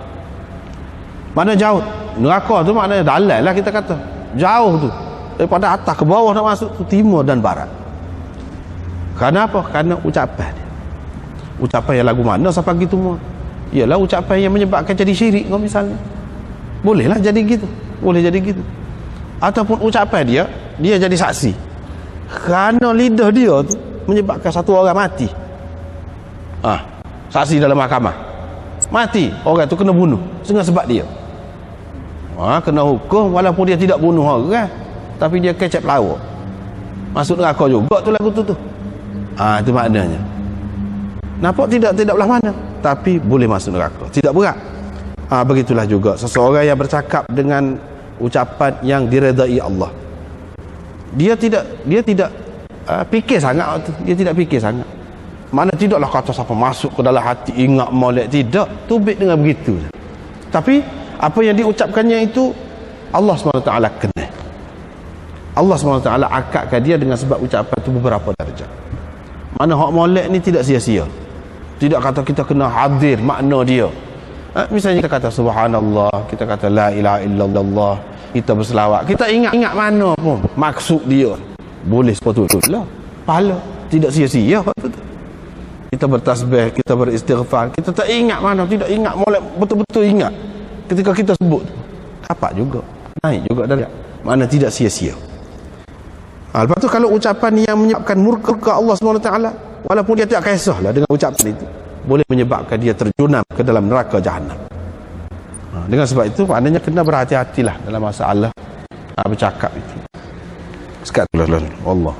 Speaker 1: Mana jauh? Neraka tu maknanya dalam lah, kita kata jauh tu, daripada atas ke bawah nak masuk tu timur dan barat. Kerana apa? Kerana ucapan dia. Ucapan yang lagu mana sampai gitu semua? Ialah ucapan yang menyebabkan jadi syirik kau misalnya. Bolehlah jadi gitu, boleh jadi gitu. Ataupun ucapan dia jadi saksi, kerana lidah dia tu menyebabkan satu orang mati. Saksi dalam mahkamah mati, orang tu kena bunuh dengan sebab dia. Kena hukum walaupun dia tidak bunuh orang, tapi dia kecap lawak, masuk neraka juga tu lagu tu. Itu maknanya. Nampak tidak belah mana, tapi boleh masuk neraka, tidak berat. Begitulah juga seseorang yang bercakap dengan ucapan yang diredai Allah, dia tidak fikir sangat tu, dia tidak fikir sangat. Mana tidaklah kata siapa masuk ke dalam hati ingat molek, tidak, tubik dengan begitu. Tapi apa yang diucapkannya itu Allah SWT kenal. Allah SWT akadkan dia dengan sebab ucapan itu beberapa darjah. Mana hak molek ni tidak sia-sia. Tidak kata kita kena hadir makna dia. Misalnya kita kata subhanallah, kita kata la ilaha illallah, kita berselawat, kita ingat mana pun maksud dia, boleh sepatutnya pahala, tidak sia-sia. Kita bertasbih, kita beristighfar, kita tak ingat mana, tidak ingat molek, betul-betul ingat ketika kita sebut, dapat juga, naik juga darjah, mana tidak sia-sia. Lepas tu kalau ucapan yang menyebabkan murka Allah SWT, walaupun dia tidak kisahlah dengan ucapan itu, boleh menyebabkan dia terjunam ke dalam neraka Jahannam. Dengan sebab itu maknanya kena berhati-hatilah dalam masalah bercakap itu. Sekat Allah.